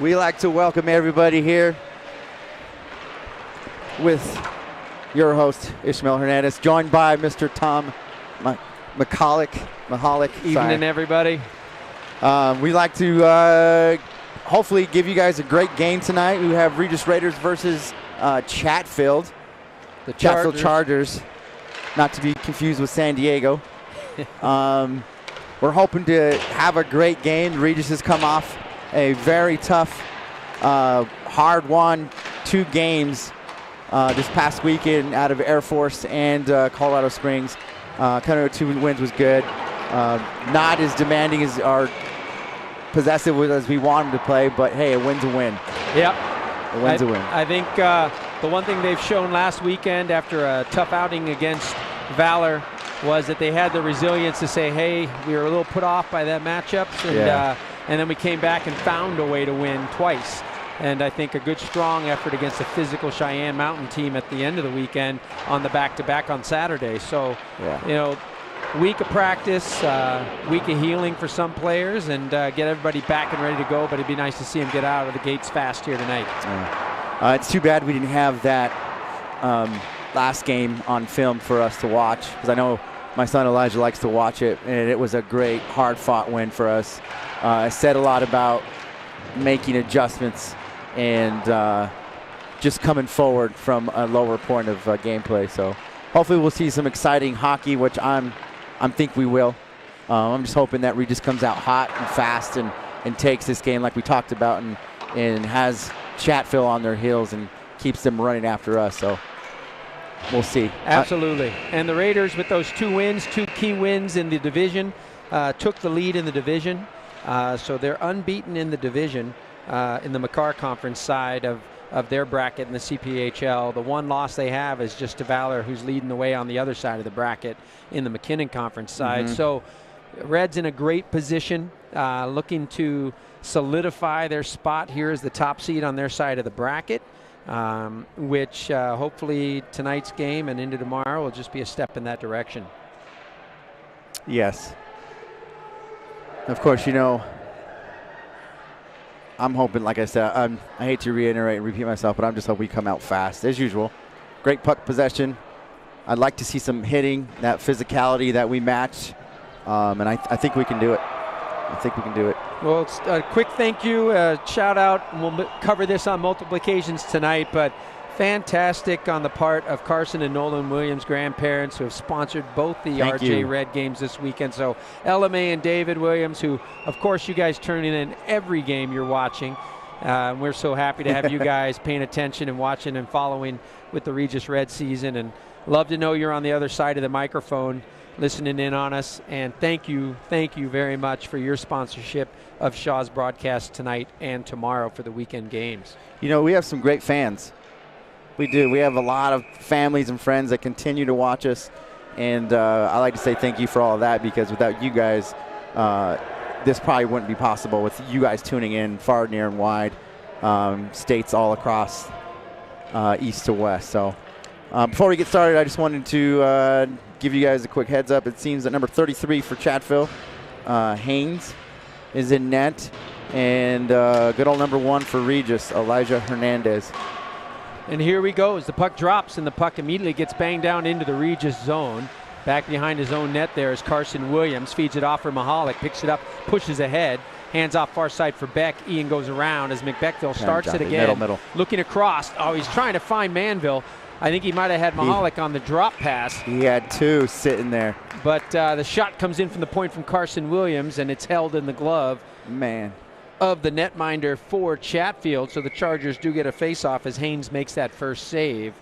We like to welcome everybody here with your host, Ishmael Hernandez, joined by Mr. Tom Mahalik. Evening, everybody. We like to hopefully give you guys a great game tonight. We have Regis Raiders versus Chatfield, the Chatfield Chargers, not to be confused with San Diego. We're hoping to have a great game. Regis has come off a very tough, hard-won 2 games this past weekend out of Air Force and Colorado Springs. Kind of 2 wins was good. Not as demanding as our possessive as we want them to play, but hey, a win's a win. Yep. A win's a win. I think the one thing they've shown last weekend after a tough outing against Valor was that they had the resilience to say, hey, we were a little put off by that matchup, and then we came back and found a way to win twice. And I think a good, strong effort against a physical Cheyenne Mountain team at the end of the weekend on the back-to-back on Saturday. So, you know, week of practice, week of healing for some players, and get everybody back and ready to go. But it'd be nice to see them get out of the gates fast here tonight. It's too bad we didn't have that last game on film for us to watch, because I know my son Elijah likes to watch it, and it was a great, hard-fought win for us. I said a lot about making adjustments and just coming forward from a lower point of gameplay. So hopefully we'll see some exciting hockey, which I'm think we will. I'm just hoping that Regis comes out hot and fast and takes this game like we talked about, and has Chatfield on their heels and keeps them running after us. So we'll see. Absolutely. And the Raiders, with those 2 wins, 2 key wins in the division, took the lead in the division. So they're unbeaten in the division in the McCarr Conference side of of their bracket in the CPHL. The one loss they have is just to Valor, who's leading the way on the other side of the bracket in the McKinnon Conference side. So Reds in a great position, looking to solidify their spot here as the top seed on their side of the bracket, which hopefully tonight's game and into tomorrow will just be a step in that direction. Yes. Of course, you know, I'm hoping, like I said, I hate to reiterate and repeat myself, but I'm just hoping we come out fast, as usual. Great puck possession. I'd like to see some hitting, that physicality that we match, and I think we can do it. I think we can do it. Well, it's a quick thank you, shout out, and we'll cover this on multiple occasions tonight, but fantastic on the part of Carson and Nolan Williams' grandparents, who have sponsored both the RJ Red games this weekend. So Ella May and David Williams, who, of course, you guys turn in every game you're watching. We're so happy to have you guys paying attention and watching and following with the Regis Red season, and love to know you're on the other side of the microphone listening in on us. And thank you very much for your sponsorship of Shaw's broadcast tonight and tomorrow for the weekend games. You know, we have some great fans. We do. We have a lot of families and friends that continue to watch us, and I like to say thank you for all of that, because without you guys, this probably wouldn't be possible, with you guys tuning in far, near, and wide, states all across east to west. So before we get started, I just wanted to give you guys a quick heads up. It seems that number 33 for Chatfield, Haynes, is in net, and good old number 1 for Regis, Elijah Hernandez. And here we go as the puck drops, and the puck immediately gets banged down into the Regis zone. Back behind his own net there is Carson Williams. Feeds it off for Mahalik. Picks it up, pushes ahead. Hands off far side for Beck. Ian goes around as McBechtel starts it again. Middle. Looking across. Oh, he's trying to find Manville. I think he might have had Mahalik on the drop pass. He had 2 sitting there. But the shot comes in from the point from Carson Williams, and it's held in the glove. Man. Of the netminder for Chatfield, so the Chargers do get a face-off as Haynes makes that first save.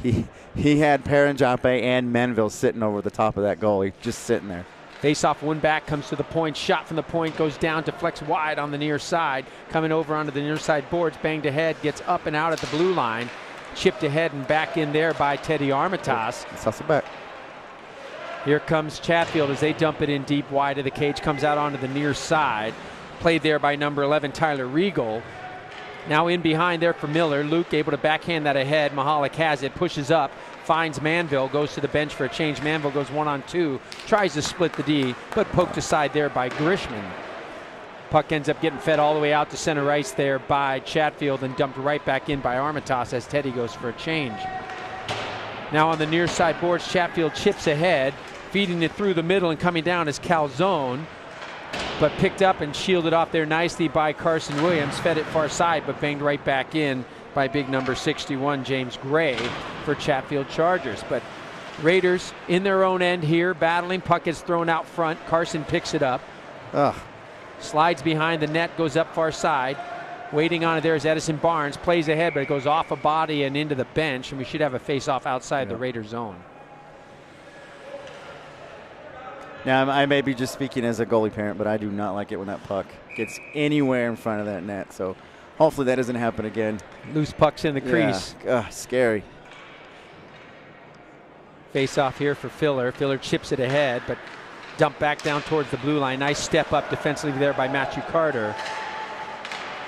He had Paranjape and Manville sitting over the top of that goalie, just sitting there. Face-off, one back, comes to the point, shot from the point, goes down, deflects wide on the near side, coming over onto the near side boards, banged ahead, gets up and out at the blue line, chipped ahead and back in there by Teddy Armitage. Toss it back. Here comes Chatfield as they dump it in deep wide of the cage, comes out onto the near side. Played there by number 11, Tyler Regal. Now in behind there for Miller. Luke able to backhand that ahead. Mahalik has it, pushes up, finds Manville, goes to the bench for a change. Manville goes 1-on-2, tries to split the D, but poked aside there by Grishman. Puck ends up getting fed all the way out to center ice there by Chatfield and dumped right back in by Armitage as Teddy goes for a change. Now on the near side boards, Chatfield chips ahead, feeding it through the middle, and coming down is Calzone. But picked up and shielded off there nicely by Carson Williams. Fed it far side, but banged right back in by big number 61, James Gray, for Chatfield Chargers. But Raiders in their own end here, battling. Puck is thrown out front. Carson picks it up. Slides behind the net, goes up far side. Waiting on it there is Edison Barnes. Plays ahead, but it goes off a body and into the bench. And we should have a face-off outside the Raider zone. Now, I may be just speaking as a goalie parent, but I do not like it when that puck gets anywhere in front of that net. So hopefully that doesn't happen again. Loose pucks in the crease. Yeah. Scary. Face off here for Filler. Filler chips it ahead, but dumped back down towards the blue line. Nice step up defensively there by Matthew Carter.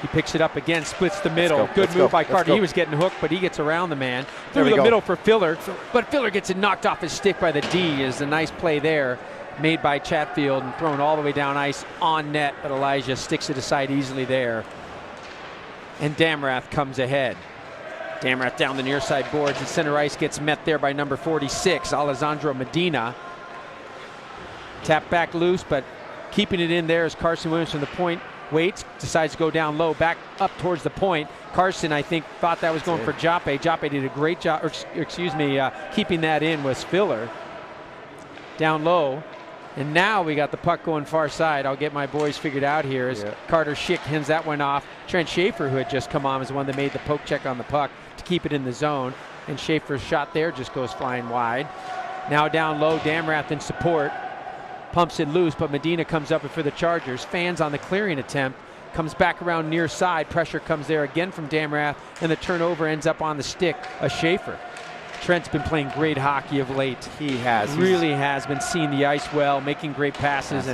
He picks it up again, splits the middle. Good move by Carter. He was getting hooked, but he gets around the man. Through the middle for Filler, but Filler gets it knocked off his stick by the D. Is a nice play there made by Chatfield and thrown all the way down ice on net, but Elijah sticks it aside easily there. And Damrath comes ahead. Damrath down the near side boards, and center ice gets met there by number 46, Alessandro Medina. Tap back loose, but keeping it in there is Carson Williams from the point. Waits, decides to go down low, back up towards the point. Carson, I think, thought that was going for Jape. Jape did a great job, keeping that in was Filler. Down low. And now we got the puck going far side. I'll get my boys figured out here as Carter Schick hands that one off. Trent Schaefer, who had just come on, is the one that made the poke check on the puck to keep it in the zone. And Schaefer's shot there just goes flying wide. Now down low, Damrath in support. Pumps it loose, but Medina comes up for the Chargers. Fans on the clearing attempt comes back around near side. Pressure comes there again from Damrath, and the turnover ends up on the stick of Schaefer. Trent's been playing great hockey of late. He has. Really has been seeing the ice well, making great passes.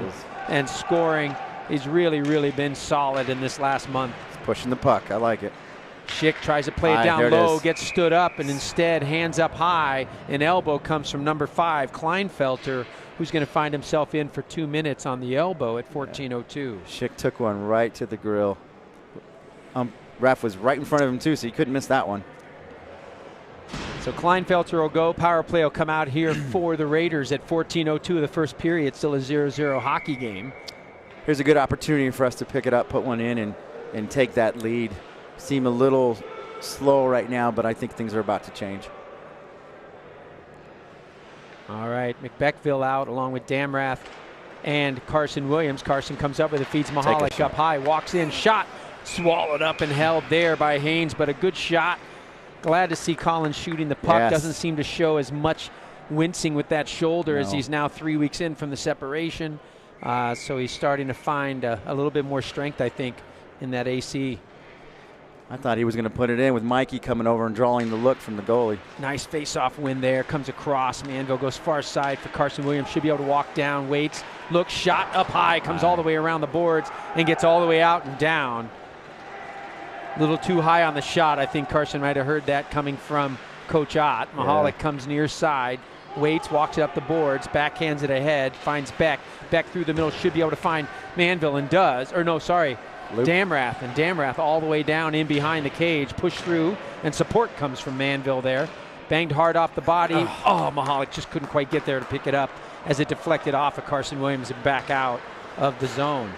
And scoring. He's really been solid in this last month. He's pushing the puck. I like it. Schick tries to play it down low, gets stood up, and instead hands up high. An elbow comes from number 5, Kleinfelter, who's going to find himself in for 2 minutes on the elbow at 14:02. Schick took one right to the grill. Ref was right in front of him too, so he couldn't miss that one. So Kleinfelter will go. Power play will come out here for the Raiders at 14:02 of the first period. Still a 0-0 hockey game. Here's a good opportunity for us to pick it up, put one in, and take that lead. Seem a little slow right now, but I think things are about to change. All right, McBeckville out along with Damrath and Carson Williams. Carson comes up with it, feeds Mahalik up high, walks in, shot, swallowed up and held there by Haynes, but a good shot. Glad to see Collins shooting the puck. Doesn't seem to show as much wincing with that shoulder as he's now 3 weeks in from the separation. So he's starting to find a little bit more strength, I think, in that AC. I thought he was going to put it in with Mikey coming over and drawing the look from the goalie. Nice face-off win there. Comes across. Manville goes far side for Carson Williams. Should be able to walk down. Waits. Looks. Shot up high. Comes all the way around the boards and gets all the way out and down. A little too high on the shot. I think Carson might have heard that coming from Coach Ott. Mahalik comes near side. Waits, walks it up the boards, backhands it ahead, finds Beck. Beck through the middle, should be able to find Manville and does. Or no, sorry, Damrath. And Damrath all the way down in behind the cage, push through, and support comes from Manville there. Banged hard off the body. Mahalik just couldn't quite get there to pick it up as it deflected off of Carson Williams and back out of the zone.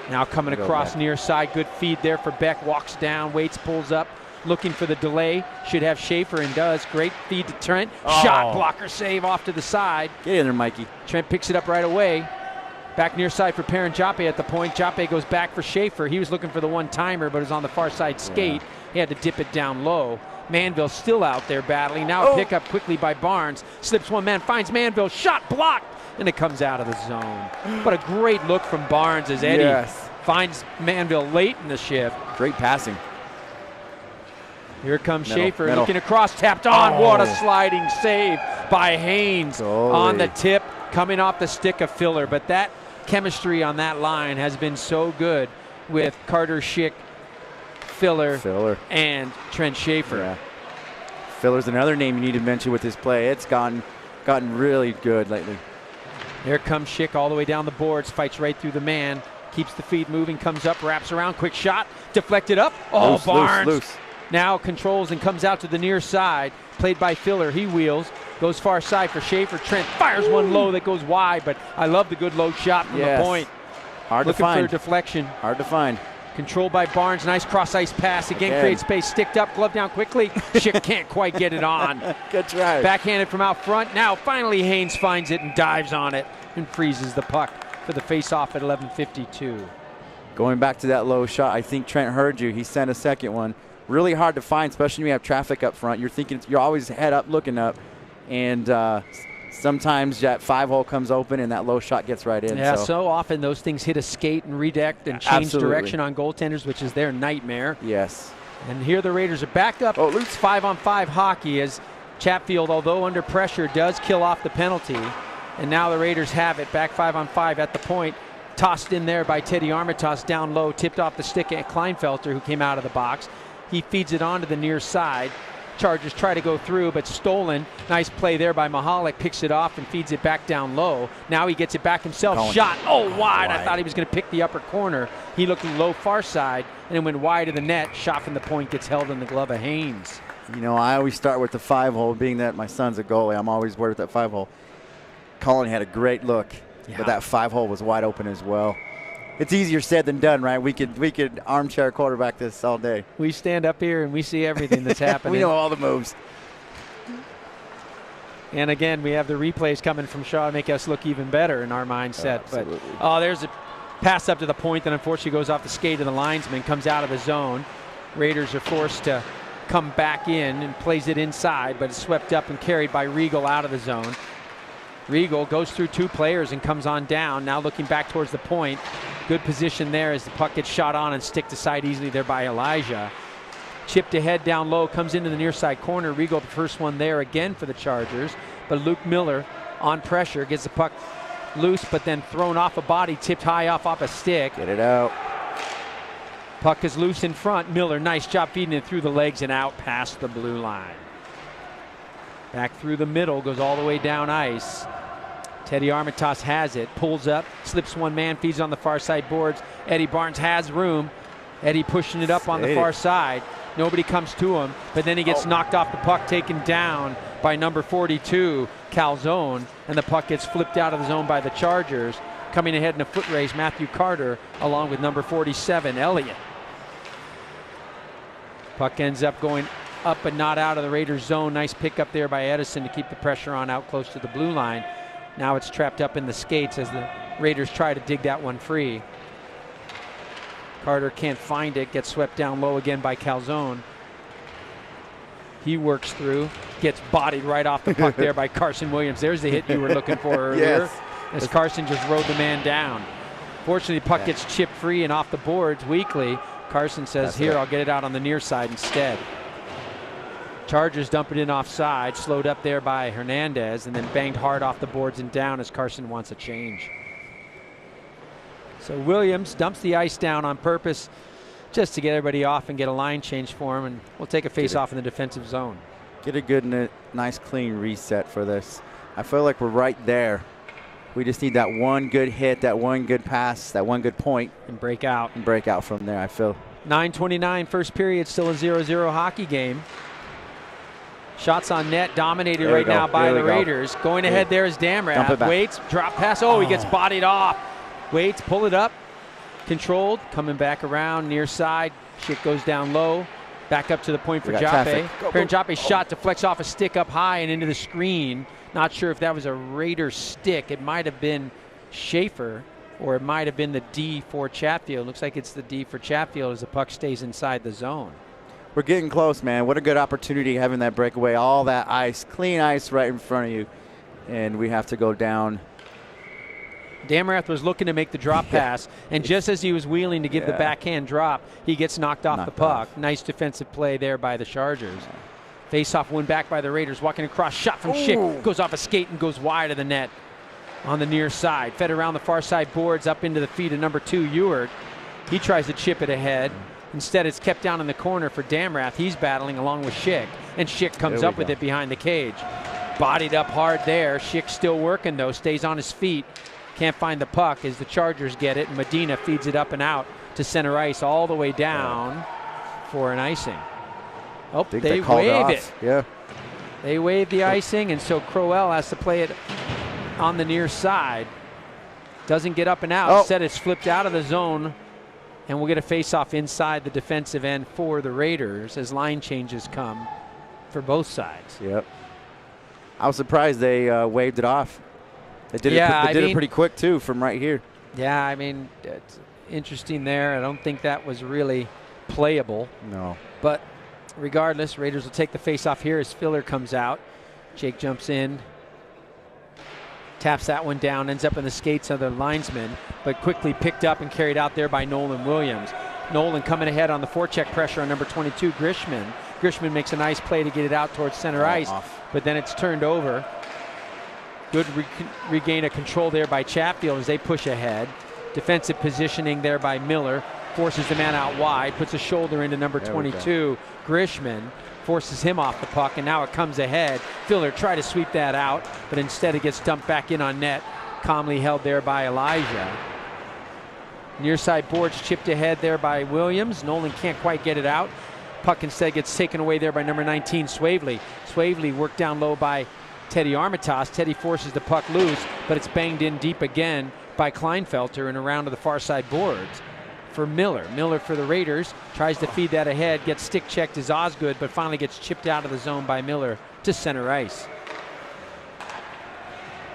Now coming across near side, good feed there for Beck, walks down, Waits, pulls up, looking for the delay, should have Schaefer and does. Great feed to Trent. Shot blocker save off to the side. Get in there, Mikey. Trent picks it up right away. Back near side for Perrin Jappe at the point. Jappe goes back for Schaefer. He was looking for the one-timer, but it was on the far side skate. He had to dip it down low. Manville still out there battling. Now a pickup quickly by Barnes. Slips one man, finds Manville. Shot blocked, and it comes out of the zone. But a great look from Barnes as Eddie finds Manville late in the shift. Great passing. Here comes Schaefer looking across, tapped on. What a sliding save by Haynes on the tip, coming off the stick of Filler. But that chemistry on that line has been so good with Carter Schick, Filler. And Trent Schaefer. Yeah. Filler's another name you need to mention with this play. It's gotten really good lately. Here comes Schick all the way down the boards, fights right through the man, keeps the feet moving, comes up, wraps around, quick shot, deflected up. Barnes. Loose. Now controls and comes out to the near side. Played by Filler. He wheels. Goes far side for Schaefer. Trent fires one low that goes wide, but I love the good low shot from the point. Hard to find. Looking for a deflection. Hard to find. Controlled by Barnes. Nice cross-ice pass. Again, creates space. Sticked up. Glove down quickly. Schick can't quite get it on. Good try. Backhanded from out front. Now finally Haynes finds it and dives on it and freezes the puck for the face-off at 11:52. Going back to that low shot, I think Trent heard you. He sent a second one. Really hard to find, especially when you have traffic up front. You're always head up, looking up, and sometimes that 5-hole comes open and that low shot gets right in. Yeah, so often those things hit a skate and redirect and change direction on goaltenders, which is their nightmare. Yes. And here the Raiders are back up. It's 5-on-5 hockey as Chatfield, although under pressure, does kill off the penalty. And now the Raiders have it, back 5-on-5 at the point. Tossed in there by Teddy Armitage down low, tipped off the stick at Kleinfelter, who came out of the box. He feeds it onto the near side. Chargers try to go through, but stolen. Nice play there by Mahalik. Picks it off and feeds it back down low. Now he gets it back himself. Shot. Wide. I thought he was going to pick the upper corner. He looking low far side and then went wide of the net. Shot from the point gets held in the glove of Haynes. You know, I always start with the 5-hole, being that my son's a goalie. I'm always worried with that 5-hole. Colin had a great look, but that 5-hole was wide open as well. It's easier said than done, right? We could armchair quarterback this all day. We stand up here and we see everything that's happening. We know all the moves. And again, we have the replays coming from Shaw to make us look even better in our mindset. But there's a pass up to the point that unfortunately goes off the skate of the linesman, comes out of the zone. Raiders are forced to come back in and plays it inside, but it's swept up and carried by Regal out of the zone. Regal goes through 2 players and comes on down. Now looking back towards the point. Good position there as the puck gets shot on and sticked aside easily there by Elijah. Chipped ahead down low, comes into the near side corner. Rigo, the first one there again for the Chargers. But Luke Miller on pressure, gets the puck loose, but then thrown off a body, tipped high off a stick. Get it out. Puck is loose in front. Miller, nice job feeding it through the legs and out past the blue line. Back through the middle, goes all the way down ice. Teddy Armitage has it, pulls up, slips one man, feeds on the far side boards. Eddie Barnes has room. Eddie pushing it up on the far side. Nobody comes to him, but then he gets knocked off the puck, taken down by number 42, Calzone, and the puck gets flipped out of the zone by the Chargers. Coming ahead in a foot race, Matthew Carter, along with number 47, Elliott. Puck ends up going up but not out of the Raiders zone. Nice pickup there by Edison to keep the pressure on out close to the blue line. Now it's trapped up in the skates as the Raiders try to dig that one free. Carter can't find it, gets swept down low again by Calzone. He works through, gets bodied right off the puck there by Carson Williams. There's the hit you were looking for earlier. Yes. As Carson just rode the man down. Fortunately, the puck gets chipped free and off the boards weakly. Carson says, here, I'll get it out on the near side instead. Chargers dump it in offside, slowed up there by Hernandez, and then banged hard off the boards and down as Carson wants a change. So Williams dumps the ice down on purpose just to get everybody off and get a line change for him, and we'll take a face-off in the defensive zone. Get a good, nice, clean reset for this. I feel like we're right there. We just need that one good hit, that one good pass, that one good point. And break out. And break out from there, I feel. 9:29 first period, still a 0-0 hockey game. Shots on net dominated right now by the Raiders. Going ahead there is Damrath. Waits, drop pass. Oh, he gets bodied off. Waits, pull it up. Controlled, coming back around near side. Shit goes down low. Back up to the point for Jappe. Jappe shot deflects off a stick up high and into the screen. Not sure if that was a Raider stick. It might have been Schaefer, or it might have been the D for Chatfield. Looks like it's the D for Chatfield as the puck stays inside the zone. We're getting close, man. What a good opportunity having that breakaway. All that ice, clean ice right in front of you. And we have to go down. Damrath was looking to make the drop pass, and just as he was wheeling to give the backhand drop, he gets knocked off the puck. Nice defensive play there by the Chargers. Face-off win back by the Raiders. Walking across, shot from Schick. Goes off a skate and goes wide of the net on the near side. Fed around the far side boards up into the feet of number 2, Ewert. He tries to chip it ahead. Instead, it's kept down in the corner for Damrath. He's battling along with Schick, and Schick comes up with it behind the cage. Bodied up hard there. Schick still working, though. Stays on his feet. Can't find the puck as the Chargers get it, and Medina feeds it up and out to center ice all the way down for an icing. Oh, they wave it. Yeah. They wave the icing, and so Crowell has to play it on the near side. Doesn't get up and out. Instead, it's flipped out of the zone, and we'll get a face-off inside the defensive end for the Raiders as line changes come for both sides. Yep. I was surprised they waved it off. They did, it pretty quick, too, from right here. Yeah, I mean, it's interesting there. I don't think that was really playable. No. But regardless, Raiders will take the face-off here as Filler comes out. Jake jumps in, taps that one down, ends up in the skates of the linesman, but quickly picked up and carried out there by Nolan Williams. Nolan coming ahead on the forecheck pressure on number 22, Grishman. Grishman makes a nice play to get it out towards center ice, but then it's turned over. Good regain of control there by Chatfield as they push ahead. Defensive positioning there by Miller. Forces the man out wide, puts a shoulder into number 22, Grishman. Forces him off the puck, and now it comes ahead. Filler tried to sweep that out, but instead it gets dumped back in on net. Calmly held there by Elijah. Near side boards chipped ahead there by Williams. Nolan can't quite get it out. Puck instead gets taken away there by number 19, Swavely. Swavely worked down low by Teddy Armitage. Teddy forces the puck loose, but it's banged in deep again by Kleinfelter and around to the far side boards for Miller. Miller for the Raiders tries to feed that ahead, gets stick checked as Osgood, but finally gets chipped out of the zone by Miller to center ice.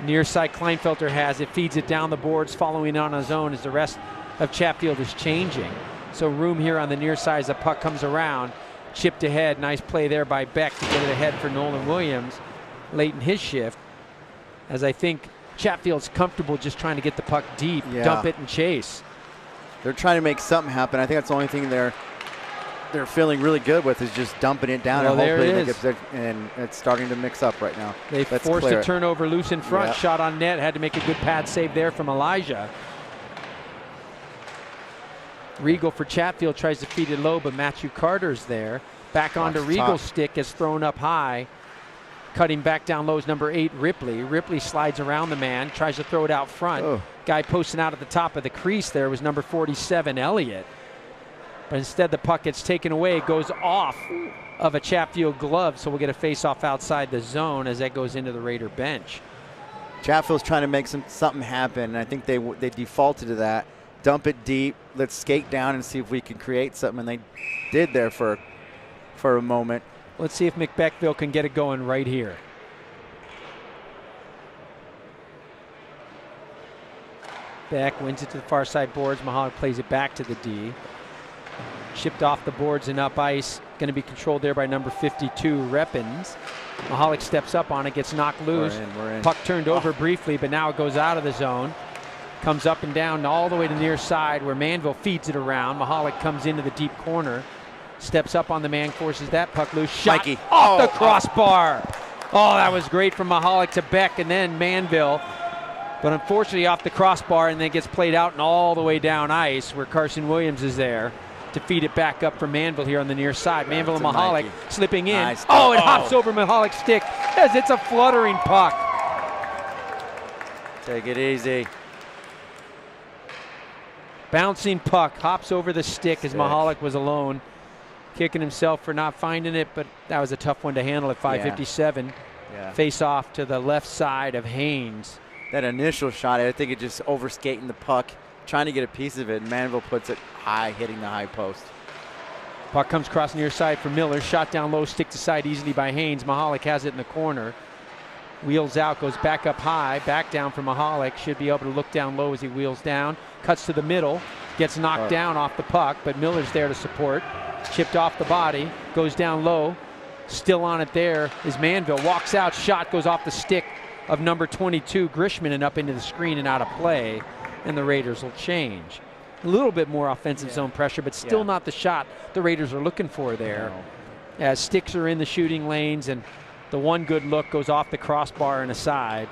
Near side Kleinfelter has it, feeds it down the boards, following on his own as the rest of Chatfield is changing. So room here on the near side as the puck comes around. Chipped ahead, nice play there by Beck to get it ahead for Nolan Williams late in his shift, as I think Chatfield's comfortable just trying to get the puck deep, dump it and chase. They're trying to make something happen. I think that's the only thing they're feeling really good with is just dumping it down. Well, and hopefully there it is. And it's starting to mix up right now. They forced a turnover loose in front. Yep. Shot on net. Had to make a good pad save there from Elijah. Regal for Chatfield tries to feed it low, but Matthew Carter's there. Back onto Regal's stick is thrown up high. Cutting back down low is number 8, Ripley. Ripley slides around the man, tries to throw it out front. Oh. Guy posting out at the top of the crease there was number 47, Elliott. But instead the puck gets taken away, goes off of a Chatfield glove, so we'll get a face-off outside the zone as that goes into the Raider bench. Chatfield's trying to make something happen, and I think they defaulted to that. Dump it deep, let's skate down and see if we can create something, and they did there for a moment. Let's see if McBeckville can get it going right here. Beck wins it to the far side boards. Mahalik plays it back to the D. Shipped off the boards and up ice. Going to be controlled there by number 52, Reppins. Mahalik steps up on it, gets knocked loose. We're in. Puck turned over briefly, but now it goes out of the zone. Comes up and down all the way to the near side where Manville feeds it around. Mahalik comes into the deep corner. Steps up on the man, forces that puck loose. Shot off the crossbar. Oh, that was great from Mahalik to Beck and then Manville. But unfortunately off the crossbar and then gets played out and all the way down ice where Carson Williams is there to feed it back up for Manville here on the near side. Manville and Mahalik slipping in. Nice. Oh, it hops over Mahalik's stick as it's a fluttering puck. Take it easy. Bouncing puck hops over the stick as Mahalik was alone. Kicking himself for not finding it, but that was a tough one to handle at 5:57. Yeah. Face off to the left side of Haynes. That initial shot, I think it just overskating the puck, trying to get a piece of it, and Manville puts it high, hitting the high post. Puck comes across near side for Miller. Shot down low, stick to side easily by Haynes. Mahalik has it in the corner. Wheels out, goes back up high, back down for Mahalik. Should be able to look down low as he wheels down. Cuts to the middle, gets knocked down off the puck, but Miller's there to support. Chipped off the body, goes down low. Still on it there is Manville. Walks out, shot goes off the stick of number 22, Grishman, and up into the screen and out of play. And the Raiders will change. A little bit more offensive zone pressure, but still not the shot the Raiders are looking for there. No. As sticks are in the shooting lanes, and the one good look goes off the crossbar and aside.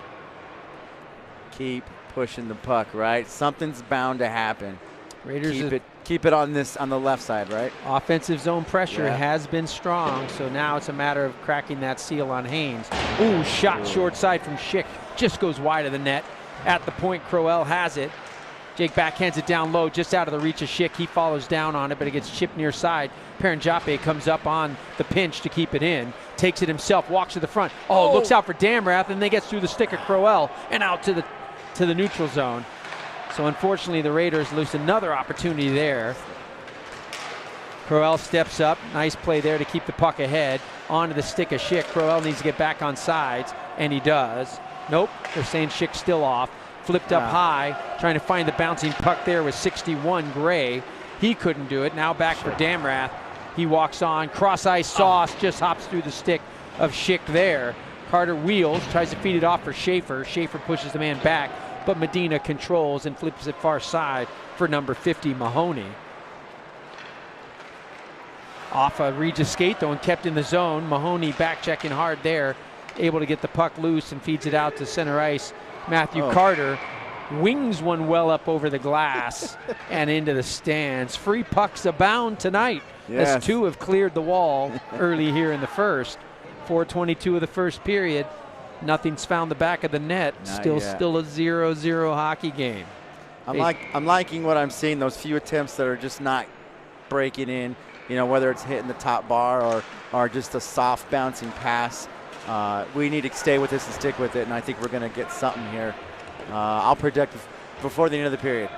Keep pushing the puck, right? Something's bound to happen. Raiders keep it on the left side, right? Offensive zone pressure has been strong, so now it's a matter of cracking that seal on Haynes. Ooh, shot short side from Schick. Just goes wide of the net. At the point, Crowell has it. Jake backhands it down low, just out of the reach of Schick. He follows down on it, but it gets chipped near side. Paranjape comes up on the pinch to keep it in. Takes it himself, walks to the front. Oh, looks out for Damrath, and then gets through the stick of Crowell and out to the neutral zone. So unfortunately, the Raiders lose another opportunity there. Crowell steps up. Nice play there to keep the puck ahead. Onto the stick of Schick. Crowell needs to get back on sides, and he does. Nope, they're saying Schick's still off. Flipped up high, trying to find the bouncing puck there with 61, Gray. He couldn't do it. Now back for Damrath. He walks on. Cross-ice sauce just hops through the stick of Schick there. Carter wheels, tries to feed it off for Schaefer. Schaefer pushes the man back, but Medina controls and flips it far side for number 50, Mahoney. Off a Regis skate though and kept in the zone. Mahoney back checking hard there, able to get the puck loose and feeds it out to center ice. Matthew Carter wings one well up over the glass and into the stands. Free pucks abound tonight as two have cleared the wall early here in the first. 4:22 of the first period. Nothing's found the back of the net. Still a 0-0 hockey game. I'm liking what I'm seeing. Those few attempts that are just not breaking in. You know, whether it's hitting the top bar or just a soft bouncing pass. We need to stay with this and stick with it, and I think we're going to get something here. I'll predict before the end of the period.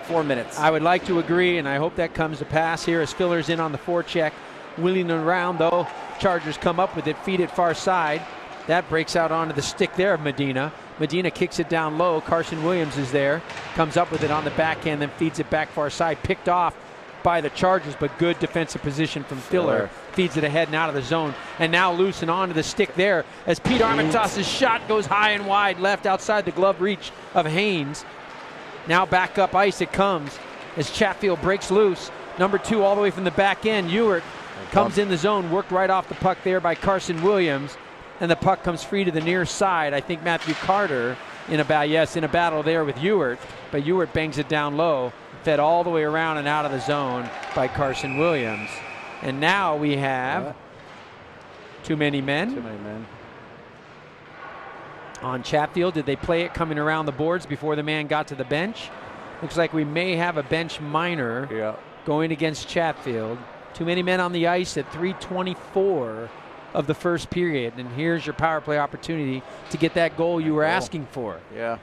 4 minutes. I would like to agree, and I hope that comes to pass here as Filler's in on the forecheck. Wheeling around, though. Chargers come up with it, feed it far side. That breaks out onto the stick there of Medina. Medina kicks it down low. Carson Williams is there. Comes up with it on the backhand, then feeds it back far side. Picked off by the Chargers, but good defensive position from Filler. Feeds it ahead and out of the zone. And now loose and onto the stick there as Pete Armitas's shot goes high and wide left outside the glove reach of Haynes. Now back up ice it comes. as Chatfield breaks loose. Number 2 all the way from the back end. Ewert comes in the zone, worked right off the puck there by Carson Williams, and the puck comes free to the near side. I think Matthew Carter in a battle there with Ewert, but Ewert bangs it down low, fed all the way around and out of the zone by Carson Williams. And now we have too many men. On Chatfield. Did they play it coming around the boards before the man got to the bench? Looks like we may have a bench minor going against Chatfield. Too many men on the ice at 3:24 of the first period. And here's your power play opportunity to get that goal you were asking for. Yeah.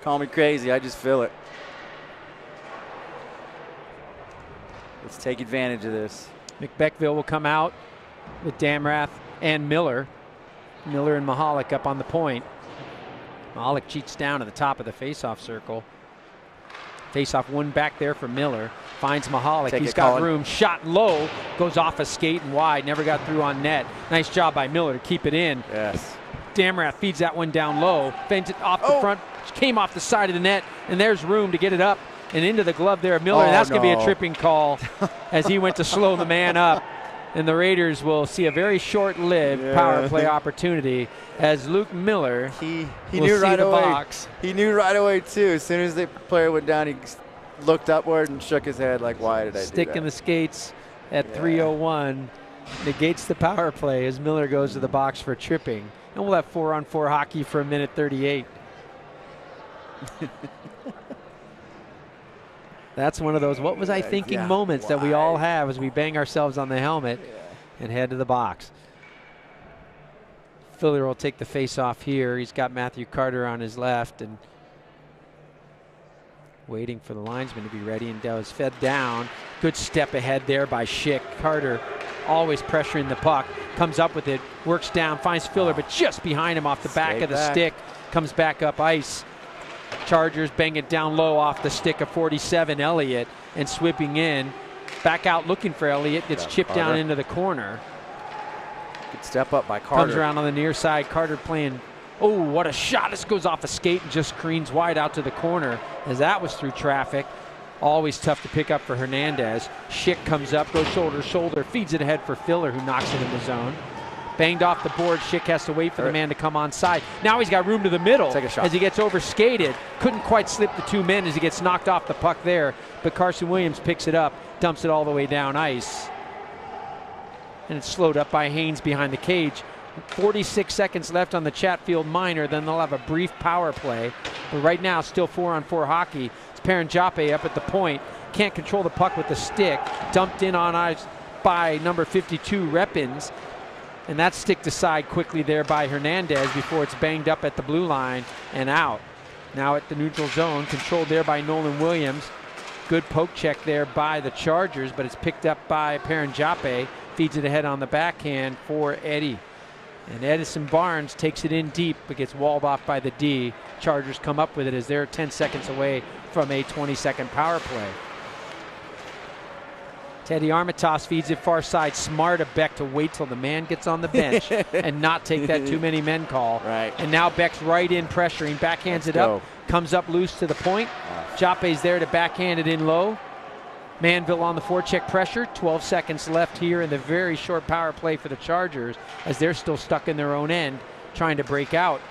Call me crazy, I just feel it. Let's take advantage of this. McBeckville will come out with Damrath and Miller. Miller and Mahalik up on the point. Mahalik cheats down to the top of the faceoff circle. Faceoff one back there for Miller. Finds Mahalik. He's got room. Shot low. Goes off a skate and wide. Never got through on net. Nice job by Miller to keep it in. Yes. Damrath feeds that one down low. Fends it off the front. Came off the side of the net. And there's room to get it up and into the glove there of Miller. And that's going to be a tripping call as he went to slow the man up. And the Raiders will see a very short-lived power play opportunity as Luke Miller he knew right away. Box. He knew right away too. As soon as the player went down, he looked upward and shook his head like, "Why did I do that?" Stick in the skates at 3:01 negates the power play as Miller goes to the box for tripping. And we'll have 4-on-4 hockey for 1:38. That's one of those what was I thinking moments that we all have as we bang ourselves on the helmet and head to the box. Filler will take the face off here. He's got Matthew Carter on his left and waiting for the linesman to be ready, and Dow is fed down. Good step ahead there by Schick. Carter always pressuring the puck. Comes up with it, works down, finds Filler, but just behind him off the back of the stick. Comes back up ice. Chargers bang it down low off the stick of 47, Elliott, and sweeping in. Back out looking for Elliott, gets chipped down into the corner. Good step up by Carter. Comes around on the near side, Carter playing, oh, what a shot. This goes off a skate and just screens wide out to the corner as that was through traffic. Always tough to pick up for Hernandez. Schick comes up, goes shoulder to shoulder, feeds it ahead for Filler, who knocks it in the zone. Banged off the board. Schick has to wait for the man to come on side. Now he's got room to the middle as he gets over skated. Couldn't quite slip the 2 men as he gets knocked off the puck there. But Carson Williams picks it up, dumps it all the way down ice. And it's slowed up by Haynes behind the cage. 46 seconds left on the Chatfield minor. Then they'll have a brief power play. But right now, still 4-on-4 hockey. It's Paranjape up at the point. Can't control the puck with the stick. Dumped in on ice by number 52, Reppins. And that's sticked aside quickly there by Hernandez before it's banged up at the blue line and out. Now at the neutral zone, controlled there by Nolan Williams. Good poke check there by the Chargers, but it's picked up by Paranjape. Feeds it ahead on the backhand for Eddie. And Edison Barnes takes it in deep, but gets walled off by the D. Chargers come up with it as they're 10 seconds away from a 20-second power play. Teddy Armitage feeds it far side. Smart of Beck to wait till the man gets on the bench and not take that too many men call. Right. And now Beck's right in pressuring. Backhands it up. Comes up loose to the point. Jape's there to backhand it in low. Manville on the forecheck pressure. 12 seconds left here in the very short power play for the Chargers as they're still stuck in their own end trying to break out.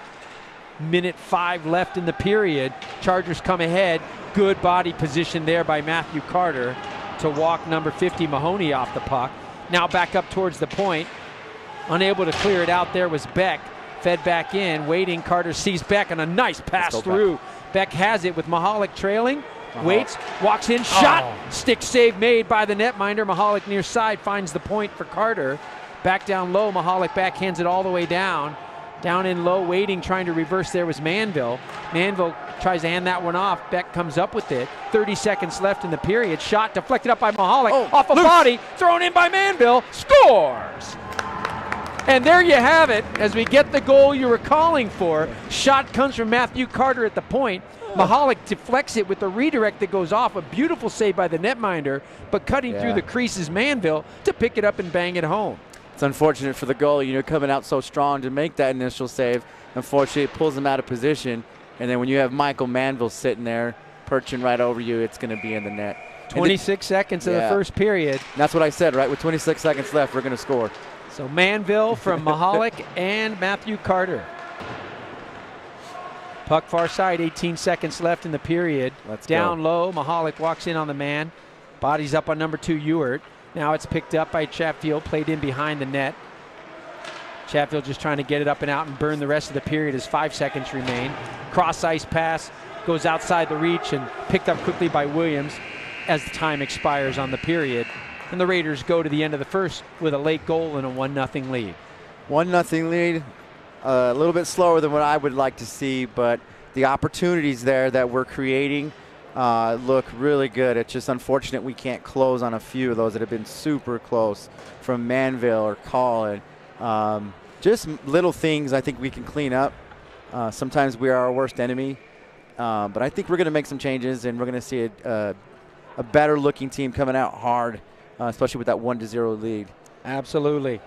Minute 5 left in the period. Chargers come ahead. Good body position there by Matthew Carter to walk number 50 Mahoney off the puck. Now back up towards the point. Unable to clear it out there was Beck. Fed back in, waiting. Carter sees Beck and a nice pass through. Beck has it with Mahalik trailing. Waits, walks in, shot. Stick save made by the netminder. Mahalik near side finds the point for Carter. Back down low, Mahalik backhands it all the way down. Down in low, waiting, trying to reverse there was Manville. Manville tries to hand that one off. Beck comes up with it. 30 seconds left in the period. Shot deflected up by Mahalik. Off a body, thrown in by Manville. Scores! And there you have it as we get the goal you were calling for. Shot comes from Matthew Carter at the point. Mahalik deflects it with the redirect that goes off. A beautiful save by the netminder, but cutting through the crease is Manville to pick it up and bang it home. It's unfortunate for the goalie, coming out so strong to make that initial save. Unfortunately, it pulls him out of position. And then when you have Michael Manville sitting there, perching right over you, it's going to be in the net. 26 seconds of the first period. And that's what I said, right? With 26 seconds left, we're going to score. So Manville from Mahalik and Matthew Carter. Puck far side, 18 seconds left in the period. Down low, Mahalik walks in on the man. Bodies up on number 2, Ewart. Now it's picked up by Chatfield, played in behind the net. Chatfield just trying to get it up and out and burn the rest of the period as 5 seconds remain. Cross ice pass goes outside the reach and picked up quickly by Williams as the time expires on the period. And the Raiders go to the end of the first with a late goal and a 1-0 lead. 1-0 lead, a little bit slower than what I would like to see, but the opportunities there that we're creating look really good. It's just unfortunate we can't close on a few of those that have been super close from Manville or Colin. Just little things I think we can clean up. Sometimes we are our worst enemy, but I think we're going to make some changes, and we're going to see a better looking team coming out hard, especially with that 1-0 lead. Absolutely.